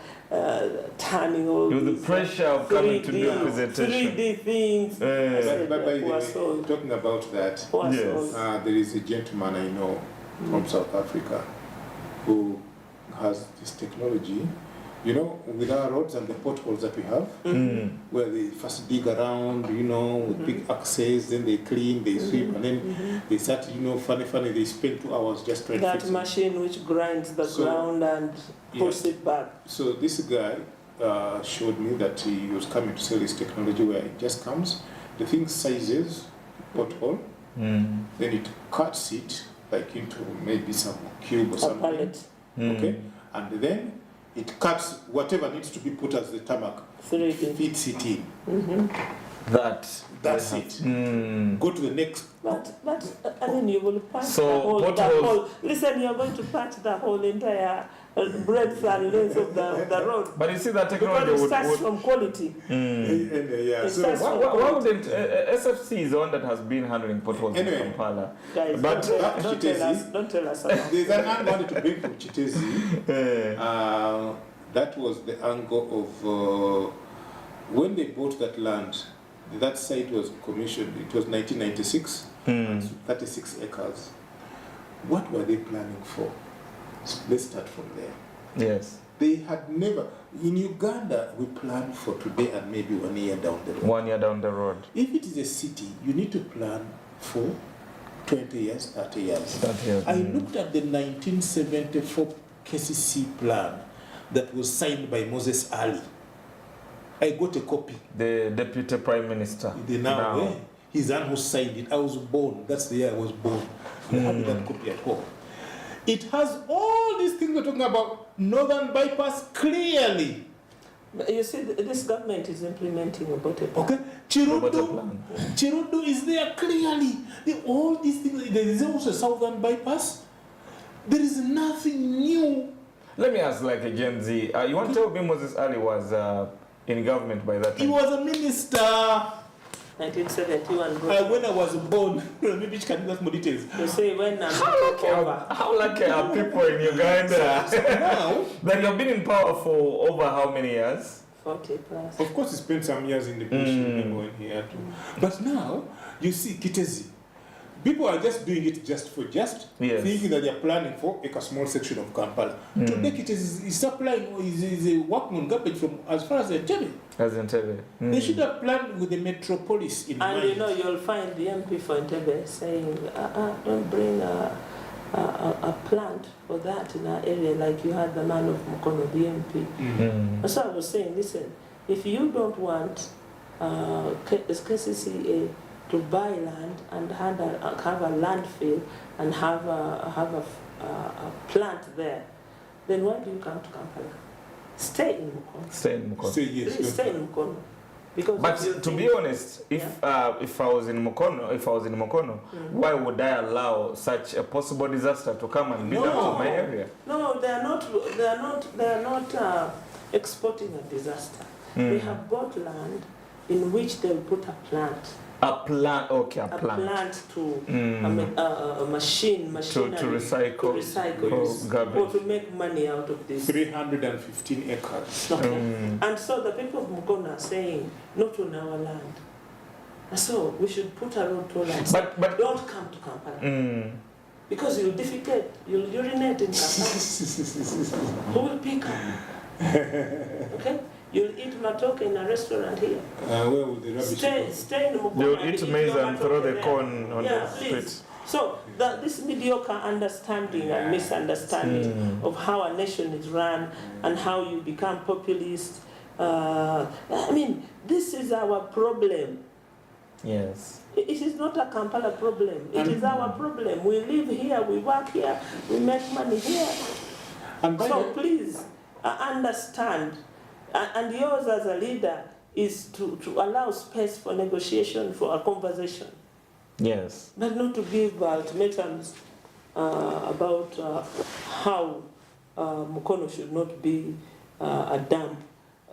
turning all the pressure of coming to do a presentation. 3D things. By the way, talking about that, there is a gentleman I know from South Africa who has this technology, you know, with our roads and the potholes that we have, where they first dig around, you know, with big axes, then they clean, they sweep, and then they start, you know, funny, they spend 2 hours just trying to fix it. That machine which grinds the ground and puts it back. So this guy showed me that he was coming to sell his technology where it just comes, the thing sizes pothole, then it cuts it like into maybe some cube or something. Pallet. Okay, and then it cuts whatever needs to be put as the tarmac, fits it in. That's it. Go to the next. But I mean, you will patch the whole. Listen, you're going to patch the whole entire breadth and length of the road. But you see that technology would starts from quality. So why wouldn't SFC is the one that has been handling potholes in Kampala? Guys, but don't tell us. There's an angle I wanted to bring from Kiteezi. That was the angle of when they bought that land. That site was commissioned. It was 1996. 36 acres. What were they planning for? Let's start from there. Yes. They had never, in Uganda, we plan for today and maybe 1 year down the road. 1 year down the road. If it is a city, you need to plan for 20 years, 30 years. I looked at the 1974 KCC plan that was signed by Moses Ali. I got a copy. The Deputy Prime Minister. He's the one who signed it. I was born. That's the year I was born. I have that copy at home. It has all these things we're talking about. Northern bypass clearly. You see, this government is implementing a better plan. Okay, Chirudu is there clearly. All these things. There is also southern bypass. There is nothing new. Let me ask, like a Gen Z. You want to tell me Moses Ali was in government by that time? He was a minister. 1971. When I was born, maybe you can give us more details. You see, when how lucky are people in Uganda now that you've been in power for over how many years? 40 plus. Of course, he spent some years in the bush, when he had to. But now, you see, Kiteezi. People are just doing it thinking that they're planning for a small section of Kampala. Today, Kiteezi is supplying, is working on garbage from as far as Entebbe. They should have planned with the metropolis in mind. And you know, you'll find the MP for Entebbe saying, don't bring a plant for that in our area, like you had the man of Mukono, the MP. So I was saying, listen, if you don't want KCCA to buy land and have a landfill and have a plant there, then why do you come to Kampala? Stay in Mukono. Stay in Mukono. Stay in Mukono. Because but to be honest, if I was in Mukono, why would I allow such a possible disaster to come and build up to my area? No, they are not exporting a disaster. They have bought land in which they will put a plant. A plant, okay, a plant. A plant to a machinery to recycle garbage. or to make money out of this. 315 acres. Okay. And so the people of Mukono are saying, not on our land. And so we should put a road to land. But don't come to Kampala. Because you'll defecate, you'll urinate in Kampala. Who will pick up? Okay? You'll eat matoke in a restaurant here. Where will the rubbish go? Stay in Mukono. You'll eat maize and throw the corn on the street. So this mediocre understanding and misunderstanding of how a nation is run and how you become populist. I mean, this is our problem. Yes. It is not a Kampala problem. It is our problem. We live here, we work here, we make money here. So please understand. And yours as a leader is to allow space for negotiation, for a conversation. Yes. But not to give ultimatums about how Mukono should not be a dump.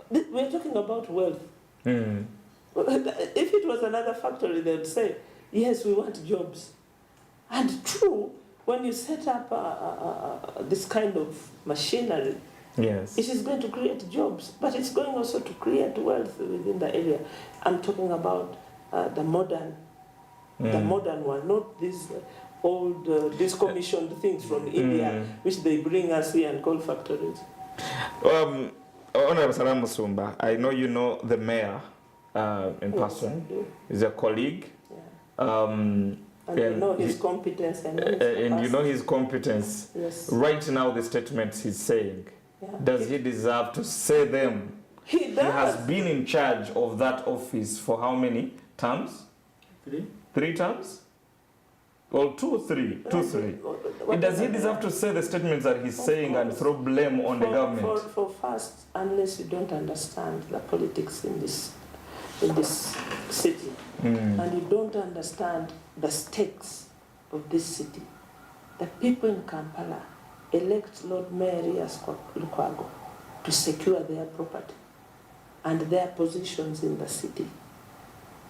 We're talking about wealth. If it was another factory, they would say, yes, we want jobs. And true, when you set up this kind of machinery, yes, it is going to create jobs, but it's going also to create wealth within the area. I'm talking about the modern one, not these old discommissioned things from India, which they bring us here and call factories. Honorable Salam Musumba, I know you know the mayor in person. He's a colleague. Yeah. And you know his competence. And you know his competence. Yes. Right now, the statements he's saying, does he deserve to say them? He does. He has been in charge of that office for how many terms? 3 terms? Well, 2 or 3? 2, 3. Does he deserve to say the statements that he's saying and throw blame on the government? For first, unless you don't understand the politics in this city, and you don't understand the stakes of this city, the people in Kampala elect Lord Mayor Lukwago to secure their property and their positions in the city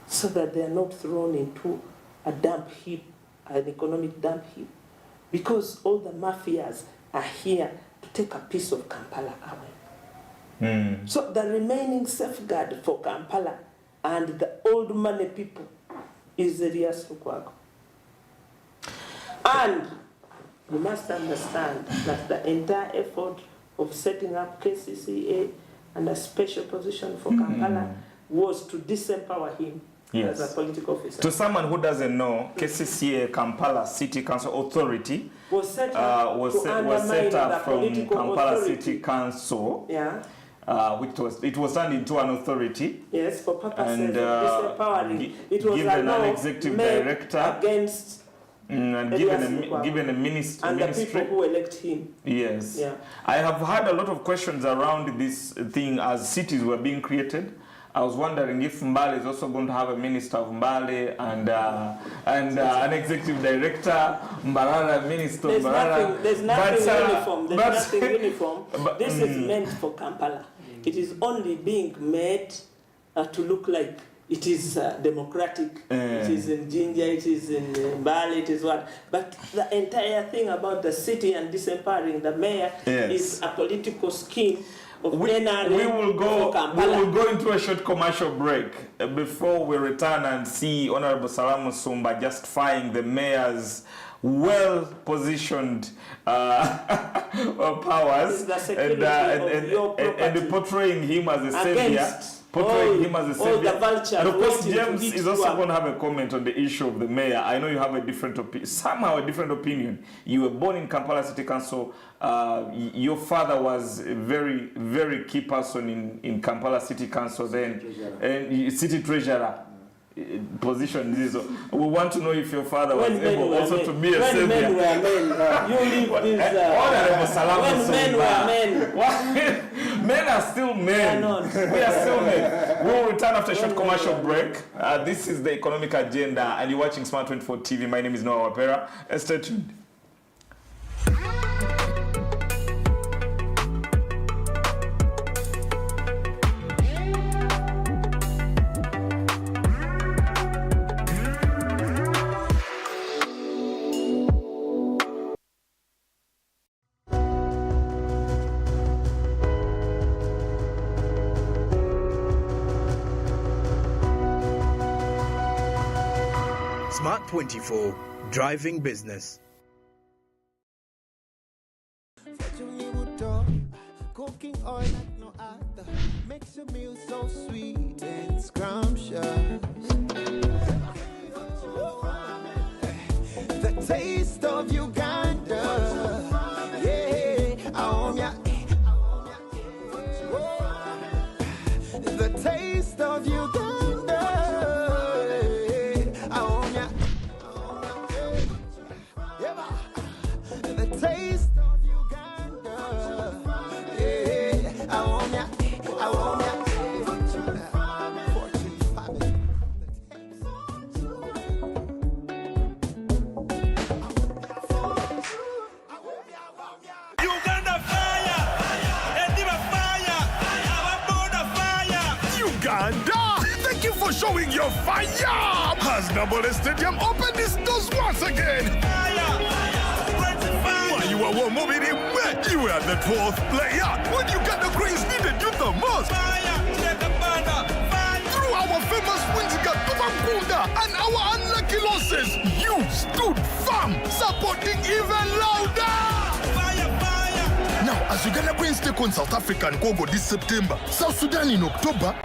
so that they are not thrown into a dump heap, an economic dump heap, because all the mafias are here to take a piece of Kampala away. So the remaining safeguard for Kampala and the old money people is Elias Lukwago. And you must understand that the entire effort of setting up KCCA and a special position for Kampala was to disempower him as a political officer. To someone who doesn't know, KCCA, Kampala City Council Authority, was set up from Kampala City Council. Yeah. It was turned into an authority. Yes, for purposes of disempowering. It was given an executive director against and given a ministry. And the people who elect him. Yes. Yeah. I have had a lot of questions around this thing as cities were being created. I was wondering if Mbale is also going to have a minister of Mbale and an executive director, Mbarara minister. There's nothing uniform. There's nothing uniform. This is meant for Kampala. It is only being made to look like it is democratic. It is in Jinja, it is in Mbale, it is what. But the entire thing about the city and disempowering the mayor is a political scheme. We will go into a short commercial break before we return and see Honorable Salam Musumba justifying the mayor's well-positioned powers and portraying him as a savior. And of course, James is also going to have a comment on the issue of the mayor. I know you have a different opinion. You were born in Kampala City Council. Your father was a very, very key person in Kampala City Council then, and city treasurer. position is. We want to know if your father was able also to be a savior. When men were men, you leave this. When men were men. Men are still men. We are still men. We will return after a short commercial break. This is the economic agenda, and you're watching Smart 24 TV. My name is Noah Wapera. Stay tuned. Smart 24, driving business. Cooking oil like no other makes your meal so sweet and scrumptious. The taste of Uganda, yeah, the taste of Uganda. Thank you for showing your fire! Has Nambole Stadium opened its doors once again? While you were moving in wet, you were the 12th player when Uganda needed you the most. Through our famous wins and our unlucky losses, you stood firm, supporting even louder. Now, as Uganda Queens take on South Africa and Congo this September, South Sudan in October,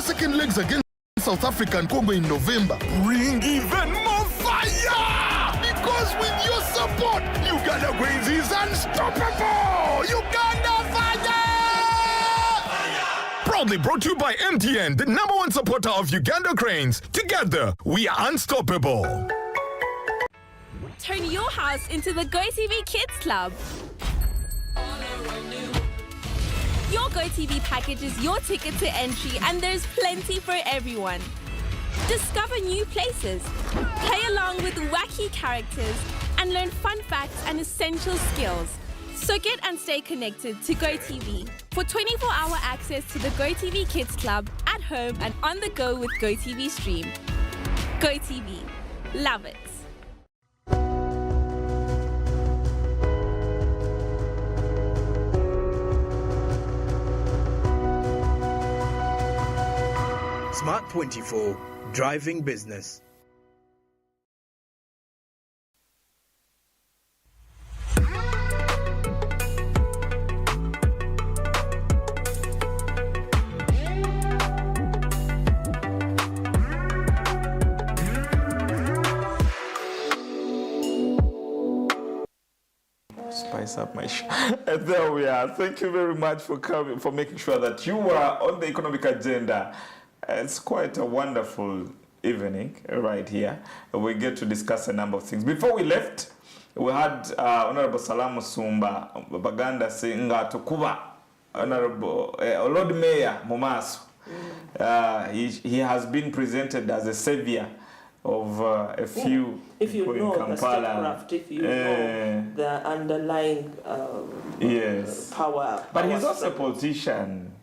second legs against South Africa and Congo in November. Bring even more fire! Because with your support, Uganda Queens is unstoppable! Uganda fire! Proudly brought to you by MTN, the #1 supporter of Uganda Cranes. Together, we are unstoppable. Turn your house into the GoTV Kids Club. Your GoTV package is your ticket to entry, and there's plenty for everyone. Discover new places, play along with wacky characters, and learn fun facts and essential skills. So get and stay connected to GoTV for 24-hour access to the GoTV Kids Club at home and on the go with GoTV Stream. GoTV. Love it. Smart 24, driving business. Spice up my show. And there we are. Thank you very much for coming, for making sure that you are on the economic agenda. It's quite a wonderful evening right here. We get to discuss a number of things. Before we left, we had Honorable Salamu Sumba Baganda saying Tukuba, Honorable Lord Mayor Mumaso. He has been presented as a savior of a few if you know the statecraft, if you know the underlying power. But he's also a politician.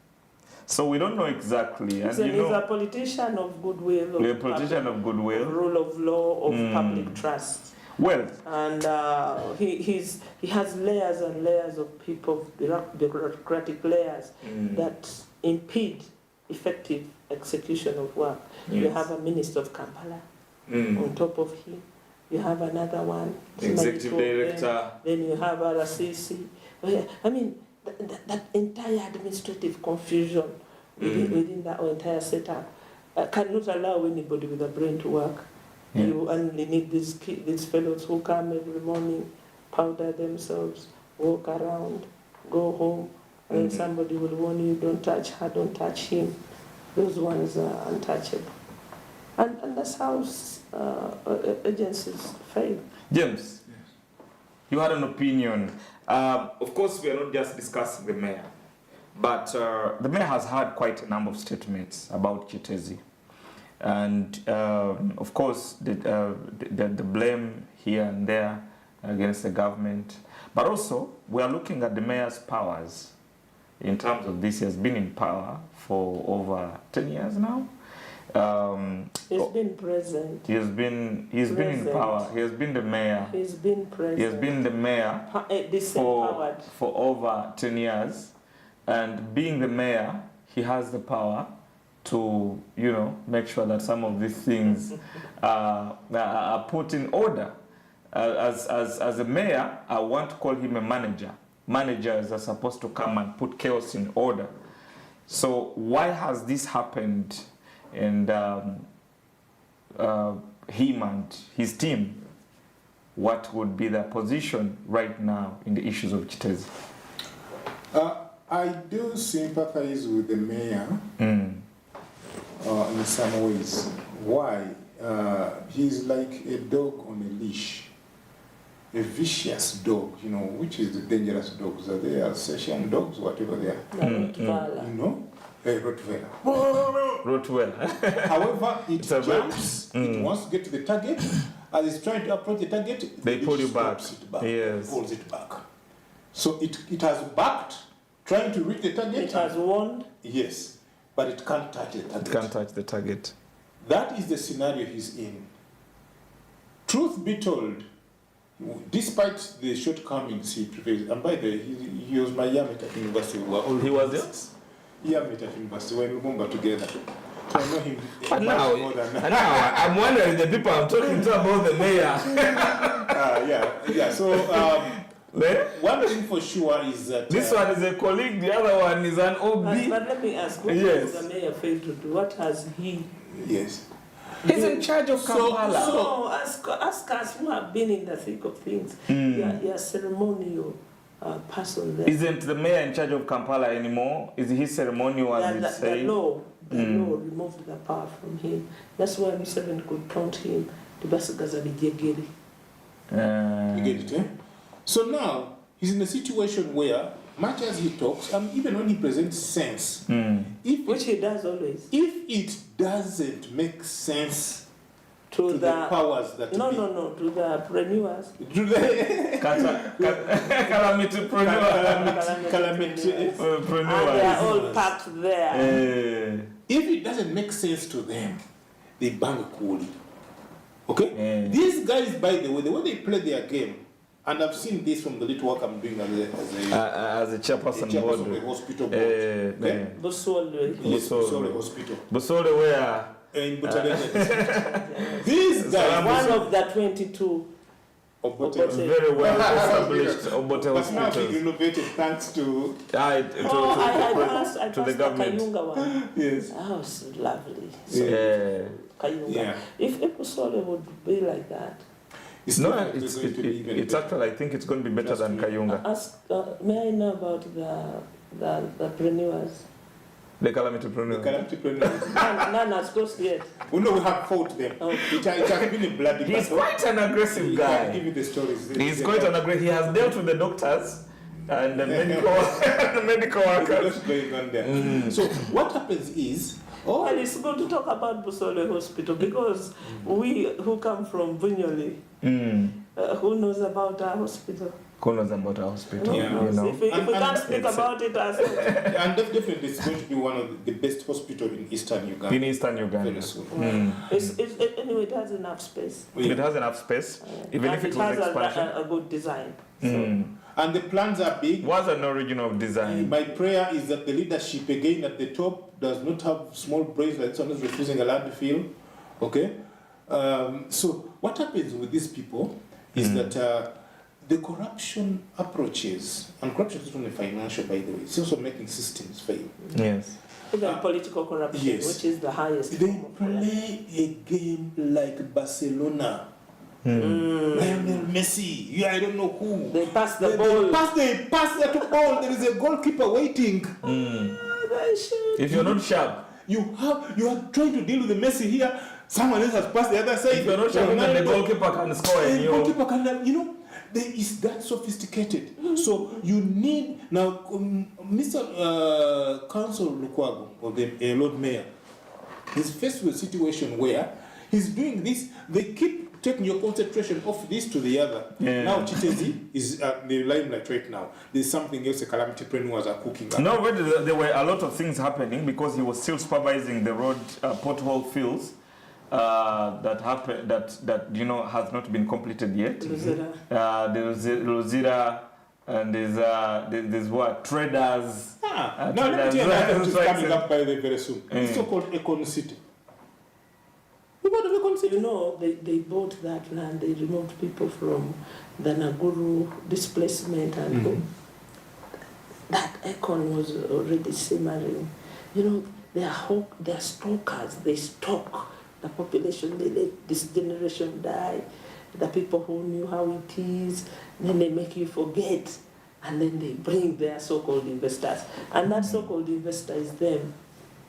So we don't know exactly. He's a politician of goodwill. A politician of goodwill. Rule of law, of public trust. Well. And he has layers and layers of people, bureaucratic layers, that impede effective execution of work. Yes. You have a Minister of Kampala on top of him. You have another one. Executive Director. Then you have RCC. I mean, that entire administrative confusion within that entire setup cannot allow anybody with a brain to work. You only need these fellows who come every morning, powder themselves, walk around, go home, and somebody will warn you, don't touch her, don't touch him. Those ones are untouchable. And that's how agencies fail. James, you had an opinion. Of course, we are not just discussing the mayor, but the mayor has had quite a number of statements about Kiteezi. And of course, the blame here and there against the government. But also, we are looking at the mayor's powers in terms of this. He has been in power for over 10 years now. He's been present. He's been in power. He has been the mayor. He's been present. He has been the mayor for over 10 years. And being the mayor, he has the power to, you know, make sure that some of these things are put in order. As a mayor, I want to call him a manager. Managers are supposed to come and put chaos in order. So why has this happened? And him and his team, what would be their position right now in the issues of Kiteezi? I do sympathize with the mayor in some ways. Why? He's like a dog on a leash, a vicious dog, you know, which is the dangerous dogs. Are they Alsatian dogs, whatever they are? You know? Rottweiler. However, it jumps, it wants to get to the target. As it's trying to approach the target, they pull you back. Yes. Pulls it back. So it has backed, trying to reach the target. It has warned. Yes, but it can't touch the target. It can't touch the target. That is the scenario he's in. Truth be told, despite the shortcomings he prevails, and by the way, he was my yearmate at university. He was there? Yearmate at university when we moved together. So I know him and much more than and now I'm wondering the people I'm talking to about the mayor. Yeah. So one thing for sure is that this one is a colleague, the other one is an OB. But let me ask, what has the mayor failed to do? What has he? Yes. He's in charge of Kampala. So ask us who have been in the thick of things. You're ceremonial person there. Isn't the mayor in charge of Kampala anymore? Is he ceremonial as it says? The law removed the power from him. That's why Museveni could taunt him to basigaza bijegeri. You get it, eh? So now he's in a situation where, much as he talks, and even when he presents sense, which he does always, if it doesn't make sense to the powers that to the preneurs, to the calamity preneurs, and they are all packed there. If it doesn't make sense to them, they bang coolly. Okay? These guys, by the way they play their game, and I've seen this from the little work I'm doing as a chairperson board of the hospital board. Busole Hospital. Busole where? In Butalete. These guys, one of the 22 very well established Obote but hospitals. now being renovated thanks to I passed the government. Kayunga one. Yes. Oh, so lovely. Kayunga. Yeah. If Busole would be like that. It's actually, I think it's going to be better than Kayunga. May I know about the preneurs? The calamity preneurs. The calamity preneurs. None has closed yet. We know we have fought them. Oh. It has been a bloody He's quite an aggressive guy. Give me the stories. He's quite an aggressive. He has dealt with the doctors and the medical workers. What's going on there? So what happens is, well, it's good to talk about Busole Hospital because we who come from Bunyoli, who knows about our hospital? Who knows about our hospital? Yeah. You know. If we can't speak about it ourselves. And definitely it's going to be one of the best hospitals in Eastern Uganda. In Eastern Uganda. Very soon. Anyway, it has enough space. It has enough space, even if it was expansion. A good design. And the plans are big. Was an original design. My prayer is that the leadership again at the top does not have small brains like someone is refusing a land field. Okay? So what happens with these people is that the corruption approaches, and corruption is not only financial, by the way, it's also making systems fail. Yes. Even political corruption, yes. which is the highest. They play a game like Barcelona. Lionel Messi, I don't know who. They pass the ball. They pass that ball. There is a goalkeeper waiting. If you're not sharp, you are trying to deal with the Messi here. someone else has passed the other side. If you're not sure that the goalkeeper can score, and the goalkeeper can, you know, it's that sophisticated. So you need now, Mr. Council Lukwago, or the Lord Mayor, is faced with a situation where he's doing this. They keep taking your concentration off this to the other. Yeah. Now Kiteezi is at the limelight right now. There's something else the calamity preneurs are cooking up. No, but there were a lot of things happening because he was still supervising the road pothole fills that happened that you know has not been completed yet. There's Lozira, and there's what traders. Now let me tell you that is coming up by the very soon. It's so-called Econ City. You know, they bought that land, they removed people from the Naguru displacement, and that Econ was already simmering. You know, they are stalkers, they stalk the population, they let this generation die, the people who knew how it is, then they make you forget, and then they bring their so-called investors, and that so-called investor is them.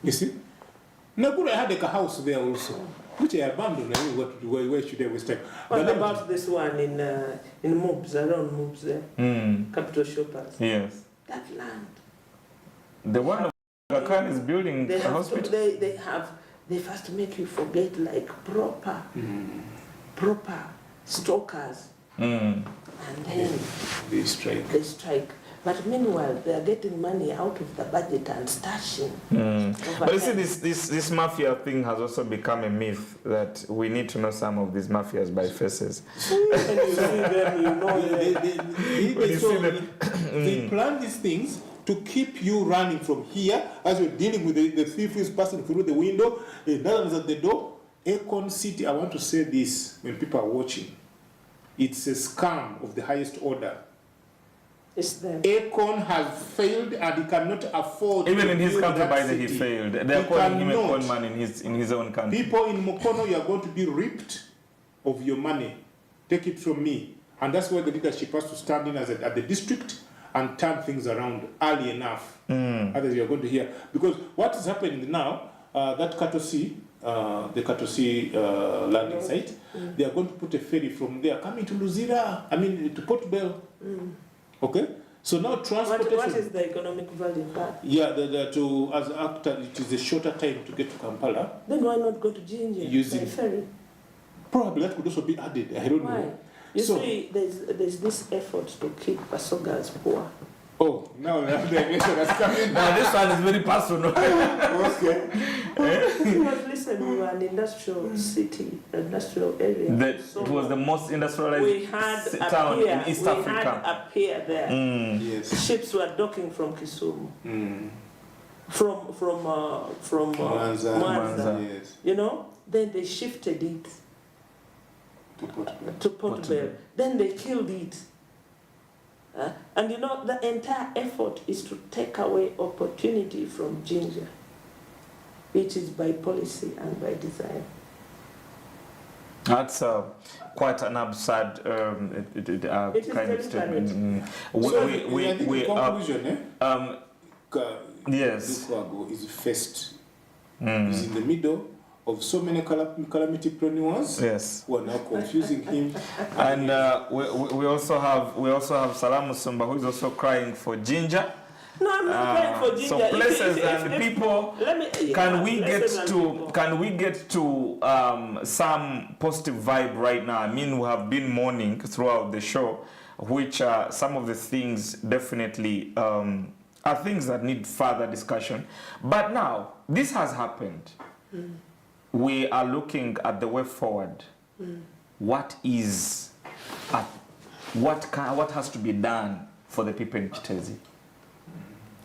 You see? Naguru had a house there also, which I abandoned. I mean, where should I waste time? What about this one in Moobs, around Moobs there? Capital Shoppers. Yes. That land. The one of Gakan is building a hospital. They first make you forget like proper stalkers. And then they strike. But meanwhile, they are getting money out of the budget and stashing. But you see, this mafia thing has also become a myth that we need to know some of these mafias by faces. When you see them, you know they plan these things to keep you running from here as you're dealing with the thief who is passing through the window. Another one is at the door. Econ City, I want to say this when people are watching. It's a scam of the highest order. Econ has failed and he cannot afford. Even in his country, by the he failed. They are calling him a con man in his own country. People in Mukono, you are going to be ripped of your money. Take it from me. And that's why the leadership has to stand in at the district and turn things around early enough. Others you are going to hear. Because what is happening now, that Kiteezi, the Kiteezi landing site, they are going to put a ferry from there coming to Luzira, to Port Bell. Okay? So now transportation... What is the economic value of that? Yeah, as after it is a shorter time to get to Kampala. Then why not go to Jinja? Using ferry? Probably that could also be added. I don't know. You see, there's this effort to keep Basogas poor. Oh, now the election has come in. Now this one is very personal. Okay. Listen, we were an industrial city, industrial area. It was the most industrialized town in East Africa. We had a pier there. Yes. Ships were docking from Kisumu. From Mwanza. Yes. You know, then they shifted it to Port Bell. Then they killed it. And you know, the entire effort is to take away opportunity from Jinja, which is by policy and by design. That's quite an absurd kind of statement. Yes. Lukwago is first. He's in the middle of so many calamity preneurs who are now confusing him. And we also have Salamu Sumba, who is also crying for Jinja. No, I'm not crying for Jinja. So places and people, can we get to some positive vibe right now? I mean, we have been mourning throughout the show, which some of the things definitely are things that need further discussion. But now, this has happened. We are looking at the way forward. What has to be done for the people in Kiteezi?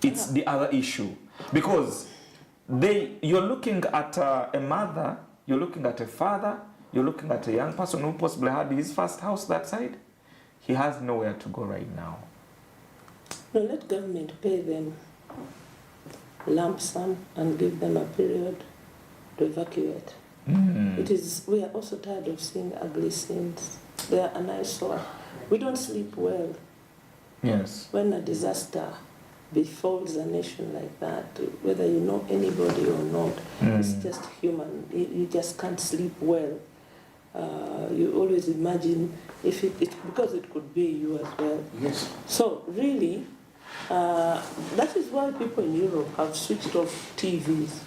It's the other issue, because you're looking at a mother, you're looking at a father, you're looking at a young person who possibly had his first house that side. He has nowhere to go right now. No, let government pay them lump sum and give them a period to evacuate. We are also tired of seeing ugly scenes. They are an eyesore. We don't sleep well. Yes. When a disaster befalls a nation like that, whether you know anybody or not, it's just human. You just can't sleep well. You always imagine if because it could be you as well. Yes. So really, that is why people in Europe have switched off TVs.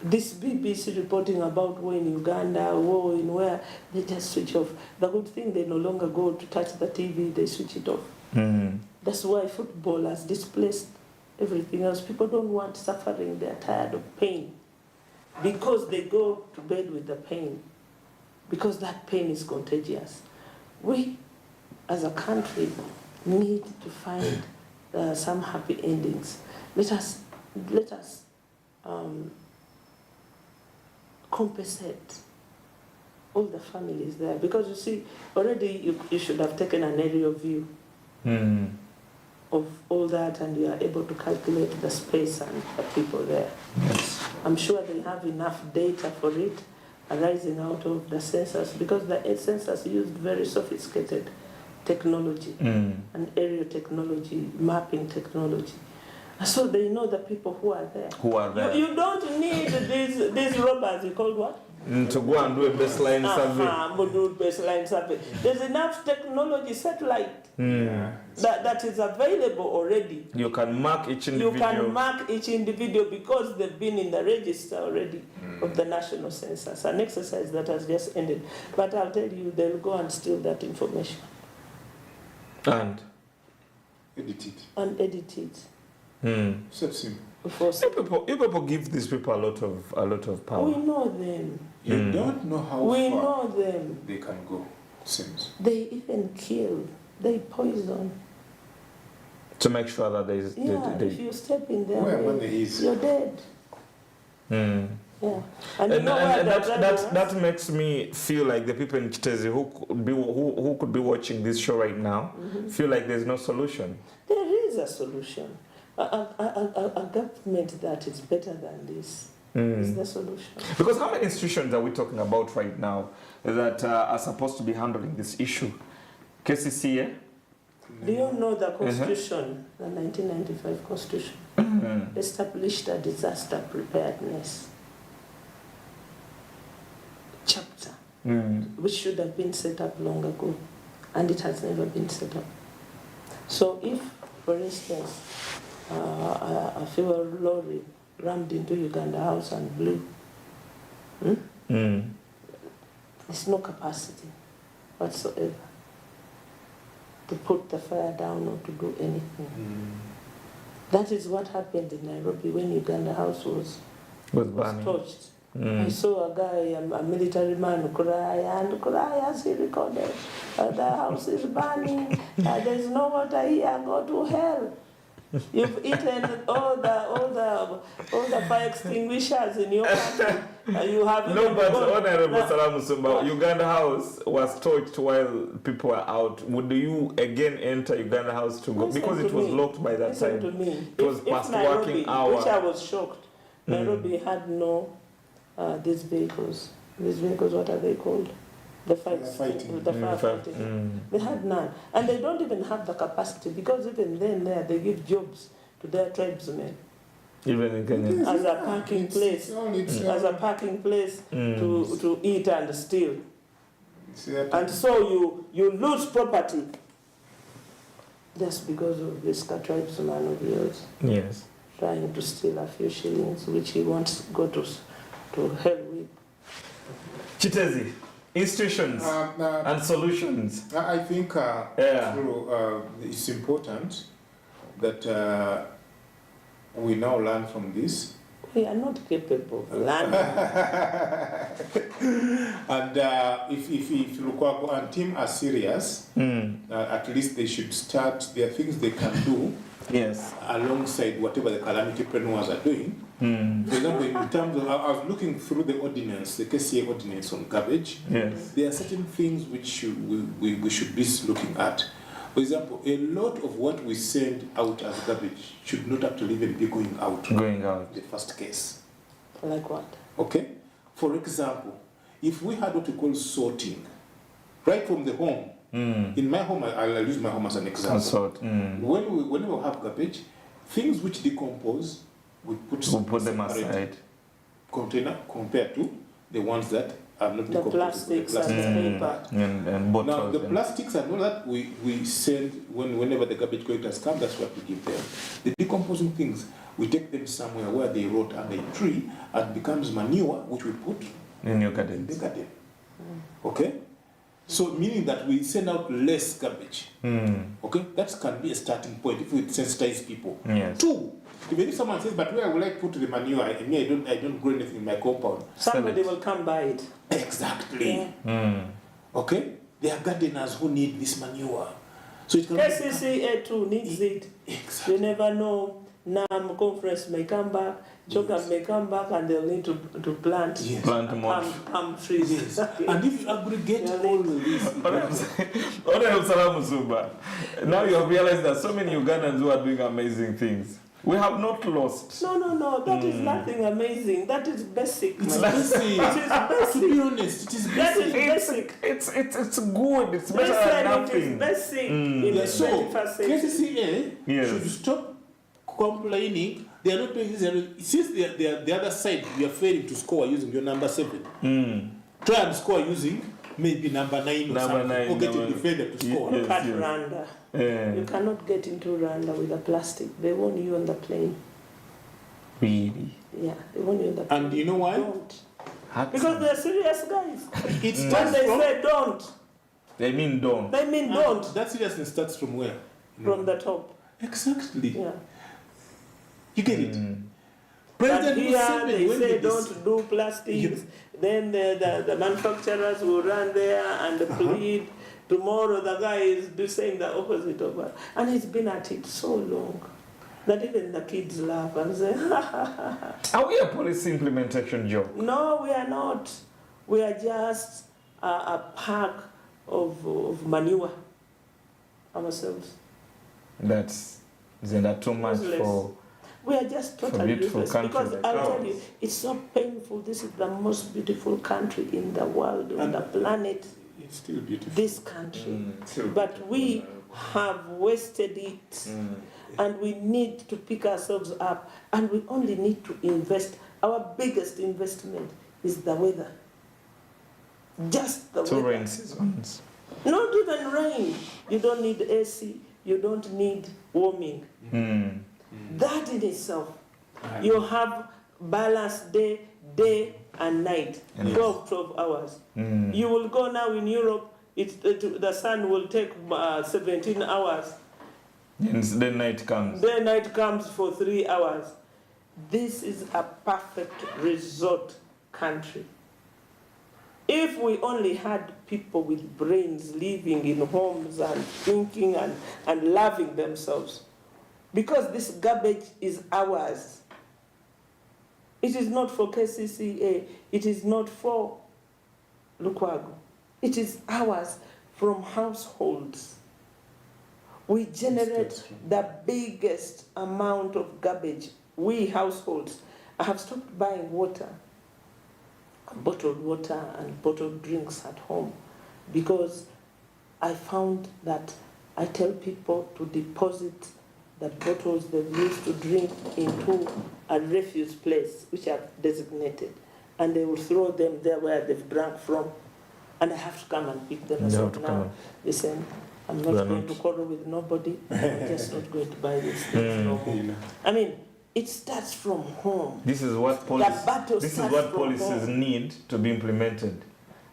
This BBC reporting about war in Uganda, war in where, they just switch off. The good thing, they no longer go to touch the TV, they switch it off. That's why football has displaced everything else. People don't want suffering, they're tired of pain. Because they go to bed with the pain. Because that pain is contagious. We, as a country, need to find some happy endings. Let us compensate all the families there, because you see, already you should have taken an aerial view of all that, and you are able to calculate the space and the people there. Yes. I'm sure they have enough data for it arising out of the census, because the census used very sophisticated technology and aerial technology, mapping technology. So they know the people who are there. Who are there? You don't need these robbers, you call what? To go and do a baseline survey. There's enough technology, satellite, that is available already. You can mark each individual. You can mark each individual because they've been in the register already of the national census, an exercise that has just ended. But I'll tell you, they'll go and steal that information. And? Edit it. And edit it. So simple. You people give these people a lot of power. We know them. You don't know how we far know them. they can go. Seems. They even kill. They poison. To make sure that there is. If you step in there, you're dead. Yeah. And that makes me feel like the people in Kiteezi who could be watching this show right now feel like there's no solution. There is a solution. A government that is better than this is the solution. Because how many institutions are we talking about right now that are supposed to be handling this issue? KCCA? Do you know the Constitution, the 1995 Constitution, established a disaster preparedness chapter, which should have been set up long ago, and it has never been set up. So if, for instance, a fuel lorry rammed into Uganda House and blew, there's no capacity whatsoever to put the fire down or to do anything. That is what happened in Nairobi when Uganda House was torched. I saw a guy, a military man, cry as he recorded. The house is burning. There's no water here. Go to hell. You've eaten all the fire extinguishers in your country. You have no, but Honorable Salam Musumba, Uganda House was torched while people were out. Would you again enter Uganda House to go? Because it was locked by that time. To me. It was past working hour. Which I was shocked. Nairobi had no these vehicles. These vehicles, what are they called? The firefighting. They had none. And they don't even have the capacity, because even then they give jobs to their tribesmen. Even in Kenya. As a parking place. As a parking place to eat and steal. And so you lose property just because of this tribesman of yours. Yes. Trying to steal a few shillings, which he wants to go to hell with. Kiteezi. Institutions and solutions. I think it's important that we now learn from this. We are not capable of learning. And if Lukwago and team are serious, at least they should start. There are things they can do. Yes. Alongside whatever the calamity preneurs are doing. For example, in terms of, I was looking through the ordinance, the KCA ordinance on garbage. Yes. There are certain things which we should be looking at. For example, a lot of what we send out as garbage should not actually even be going out. Going out. The first case. Like what? Okay? For example, if we had what we call sorting, right from the home, In my home, I'll use my home as an example. When we have garbage, things which decompose, we put them aside. Container compared to the ones that are not the plastics and the paper. And bottles. Now, the plastics and all that, we send, whenever the garbage collectors come, that's what we give them. The decomposing things, we take them somewhere where they rot under a tree and becomes manure, which we put in your garden. In the garden. Okay? So, meaning that we send out less garbage. Okay? That can be a starting point if we sensitize people. Yes. 2, even if someone says, but where will I put the manure? I don't grow anything in my compound. Somebody will come buy it. Exactly. Okay? There are gardeners who need this manure. So it can KCCA too needs it. Exactly. You never know. NAM conference may come back, Choka may come back, and they'll need to plant palm trees. Yes. And if you aggregate all of this, now you have realized that so many Ugandans who are doing amazing things. We have not lost. No, that is nothing amazing. That is basic. It's basic. It is basic. To be honest, it is basic. That is basic. It's good. It's better than nothing. It is basic in the 21st century. KCCA should stop complaining. They are not doing this. Since they are the other side, we are failing to score using your number 7. Try and score using maybe number 9 or something. Or get a defender to score. Look at Rwanda. You cannot get into Rwanda with a plastic. They want you on the plane. Really? Yeah, they want you on the plane. And you know why? Don't. Because they're serious guys. It's when they say don't. They mean don't. They mean don't. That seriousness starts from where? From the top. Exactly. Yeah. You get it? But here they say don't do plastics. Then the manufacturers will run there and plead. Tomorrow the guy is saying the opposite of us. And he's been at it so long that even the kids laugh and say, Are we a policy implementation job? No, we are not. We are just a pack of manure ourselves. Isn't that too much for... We are just totally useless because like I'll tell you, it's so painful. This is the most beautiful country in the world, on the planet. It's still beautiful. This country. But we have wasted it. And we need to pick ourselves up. And we only need to invest. Our biggest investment is the weather. Just the weather. 2 rain seasons. Not even rain. You don't need AC. You don't need warming. That in itself, you have balanced day and night, 12 hours. You will go now in Europe, the sun will take 17 hours. And then night comes. Then night comes for 3 hours. This is a perfect resort country. If we only had people with brains living in homes and thinking and loving themselves, because this garbage is ours. It is not for KCCA. It is not for Lukwago. It is ours from households. We generate the biggest amount of garbage. We households. I have stopped buying water, bottled water and bottled drinks at home because I found that I tell people to deposit the bottles they've used to drink into a refuse place, which are designated, and they will throw them there where they've drunk from, and I have to come and pick them. I said, now, listen, I'm not going to quarrel with nobody. I'm just not going to buy these things no more. I mean, it starts from home. This is what policies need to be implemented.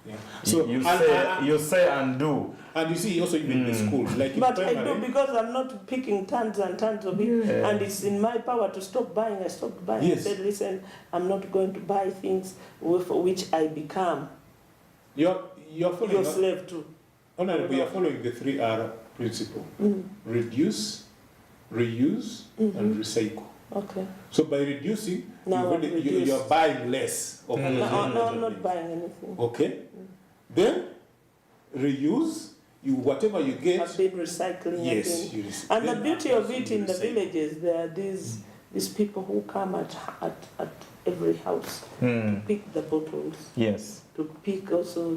Yeah. So you say and do. And you see also even in the schools, like but I do because I'm not picking tons and tons of it, and it's in my power to stop buying. I stopped buying. Yes. I said, listen, I'm not going to buy things for which I become you're following your slave too. We are following the 3R principle: reduce, reuse, and recycle. Okay. So by reducing, you're buying less. No, I'm not buying anything. Okay. Then reuse. Whatever you get. I've been recycling. Yes. And the beauty of it in the villages, there are these people who come at every house to pick the bottles. Yes. To pick also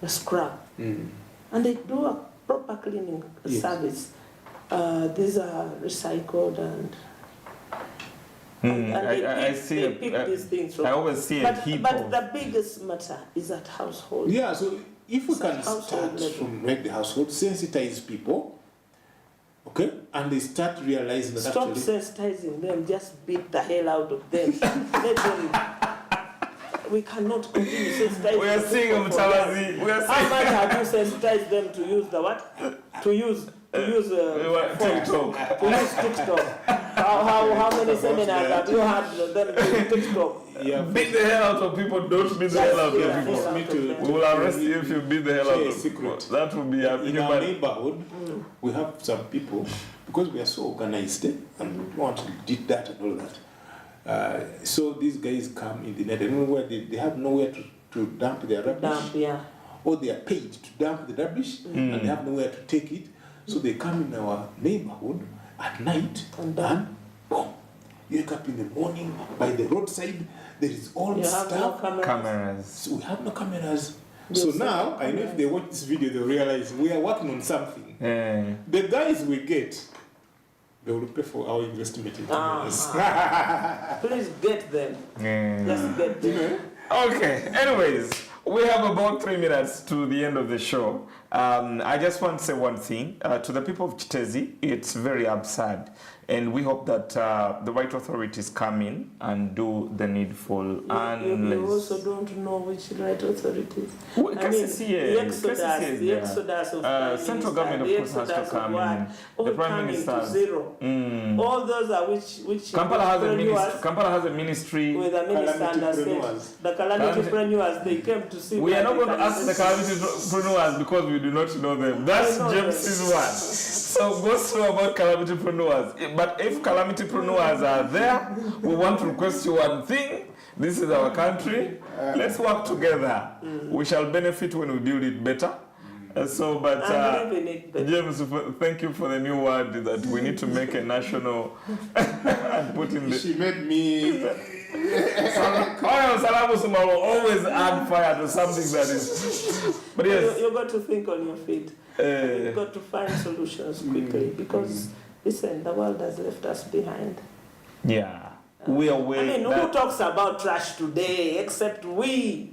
the scrap. And And they do a proper cleaning service. These are recycled and I see. They pick these things from. I always see a heap But of. the biggest matter is at household. Yeah, so if we can household start level. from the household, sensitize people, okay, and they start realizing that Stop actually, sensitizing them, just beat the hell out of them. Let them. We cannot continue sensitizing. We are seeing people for Mtalazi. that. We are How seeing. much have you sensitized them to use the what? To use TikTok. To use TikTok. How many seminars have you had them doing TikTok? yeah, Beat the hell out of people. Don't beat the hell out of people. We will arrest you if you beat the hell out of people. That will be a in our neighborhood, we have some people, because we are so organized and we want to do that and all that. So these guys come in the night, and where they have nowhere to dump their rubbish. Or they are paid to dump the rubbish and they have nowhere to take it. So they come in our neighborhood at night and boom, you wake up in the morning by the roadside, there is all stuff. Cameras. So we have no cameras. So now, I know if they watch this video, they'll realize we are working on something. The guys we get, they will pay for our investment in cameras. Please get them. Just get them. Okay, anyways, we have about 3 minutes to the end of the show. I just want to say one thing. To the people of Kiteezi, it's very absurd. And we hope that the right authorities come in and do the needful. You also don't know which right authorities. The exodus of central government, of course, has to come in. The Prime Minister. Zero. All those are which Kampala has a ministry. With a minister understand. The calamitypreneurs, they came to see. We are not going to ask the calamitypreneurs because we do not know them. That's James's one. So go through about calamitypreneurs. But if calamitypreneurs are there, we want to request you one thing. This is our country. Let's work together. We shall benefit when we build it better. James, thank you for the new word that we need to make a national and put in the. She made me. Salamu Suma will always add fire to something that is. But yes, you've got to think on your feet. You've got to find solutions quickly because listen, the world has left us behind. Yeah. We are way. I mean, who talks about trash today except we?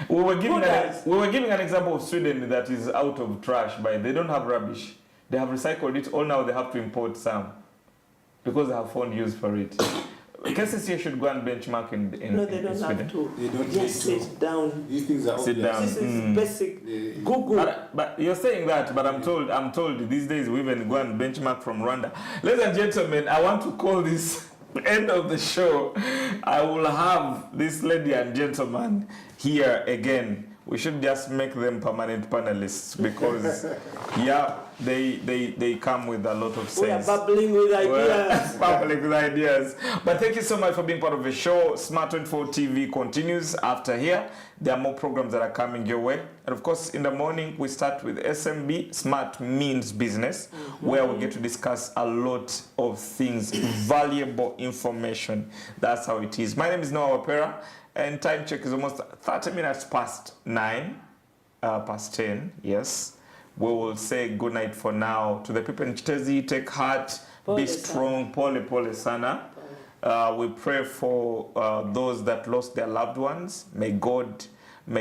We were giving an example of Sweden that is out of trash, but they don't have rubbish. They have recycled it all now. They have to import some because they have found use for it. KCCA should go and benchmark in No, they don't Sweden. have to. They don't just need to. sit down. These things are Sit down. This is basic Google. But you're saying that, but I'm told these days we even go and benchmark from Rwanda. Ladies and gentlemen, I want to call this end of the show. I will have this lady and gentleman here again. We should just make them permanent panelists because, yeah, they come with a lot of sense. We are bubbling with ideas. Bubbling with ideas. But thank you so much for being part of the show. Smart 24 TV continues after here. There are more programs that are coming your way. And of course, in the morning, we start with SMB, Smart Means Business, where we get to discuss a lot of things, valuable information. That's how it is. My name is Noah Wapera. And time check is almost 30 minutes past 9, past 10, yes. We will say good night for now. To the people in Kiteezi, take heart, be strong, pole sana. We pray for those that lost their loved ones. May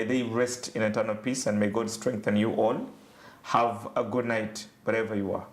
they rest in eternal peace and may God strengthen you all. Have a good night wherever you are.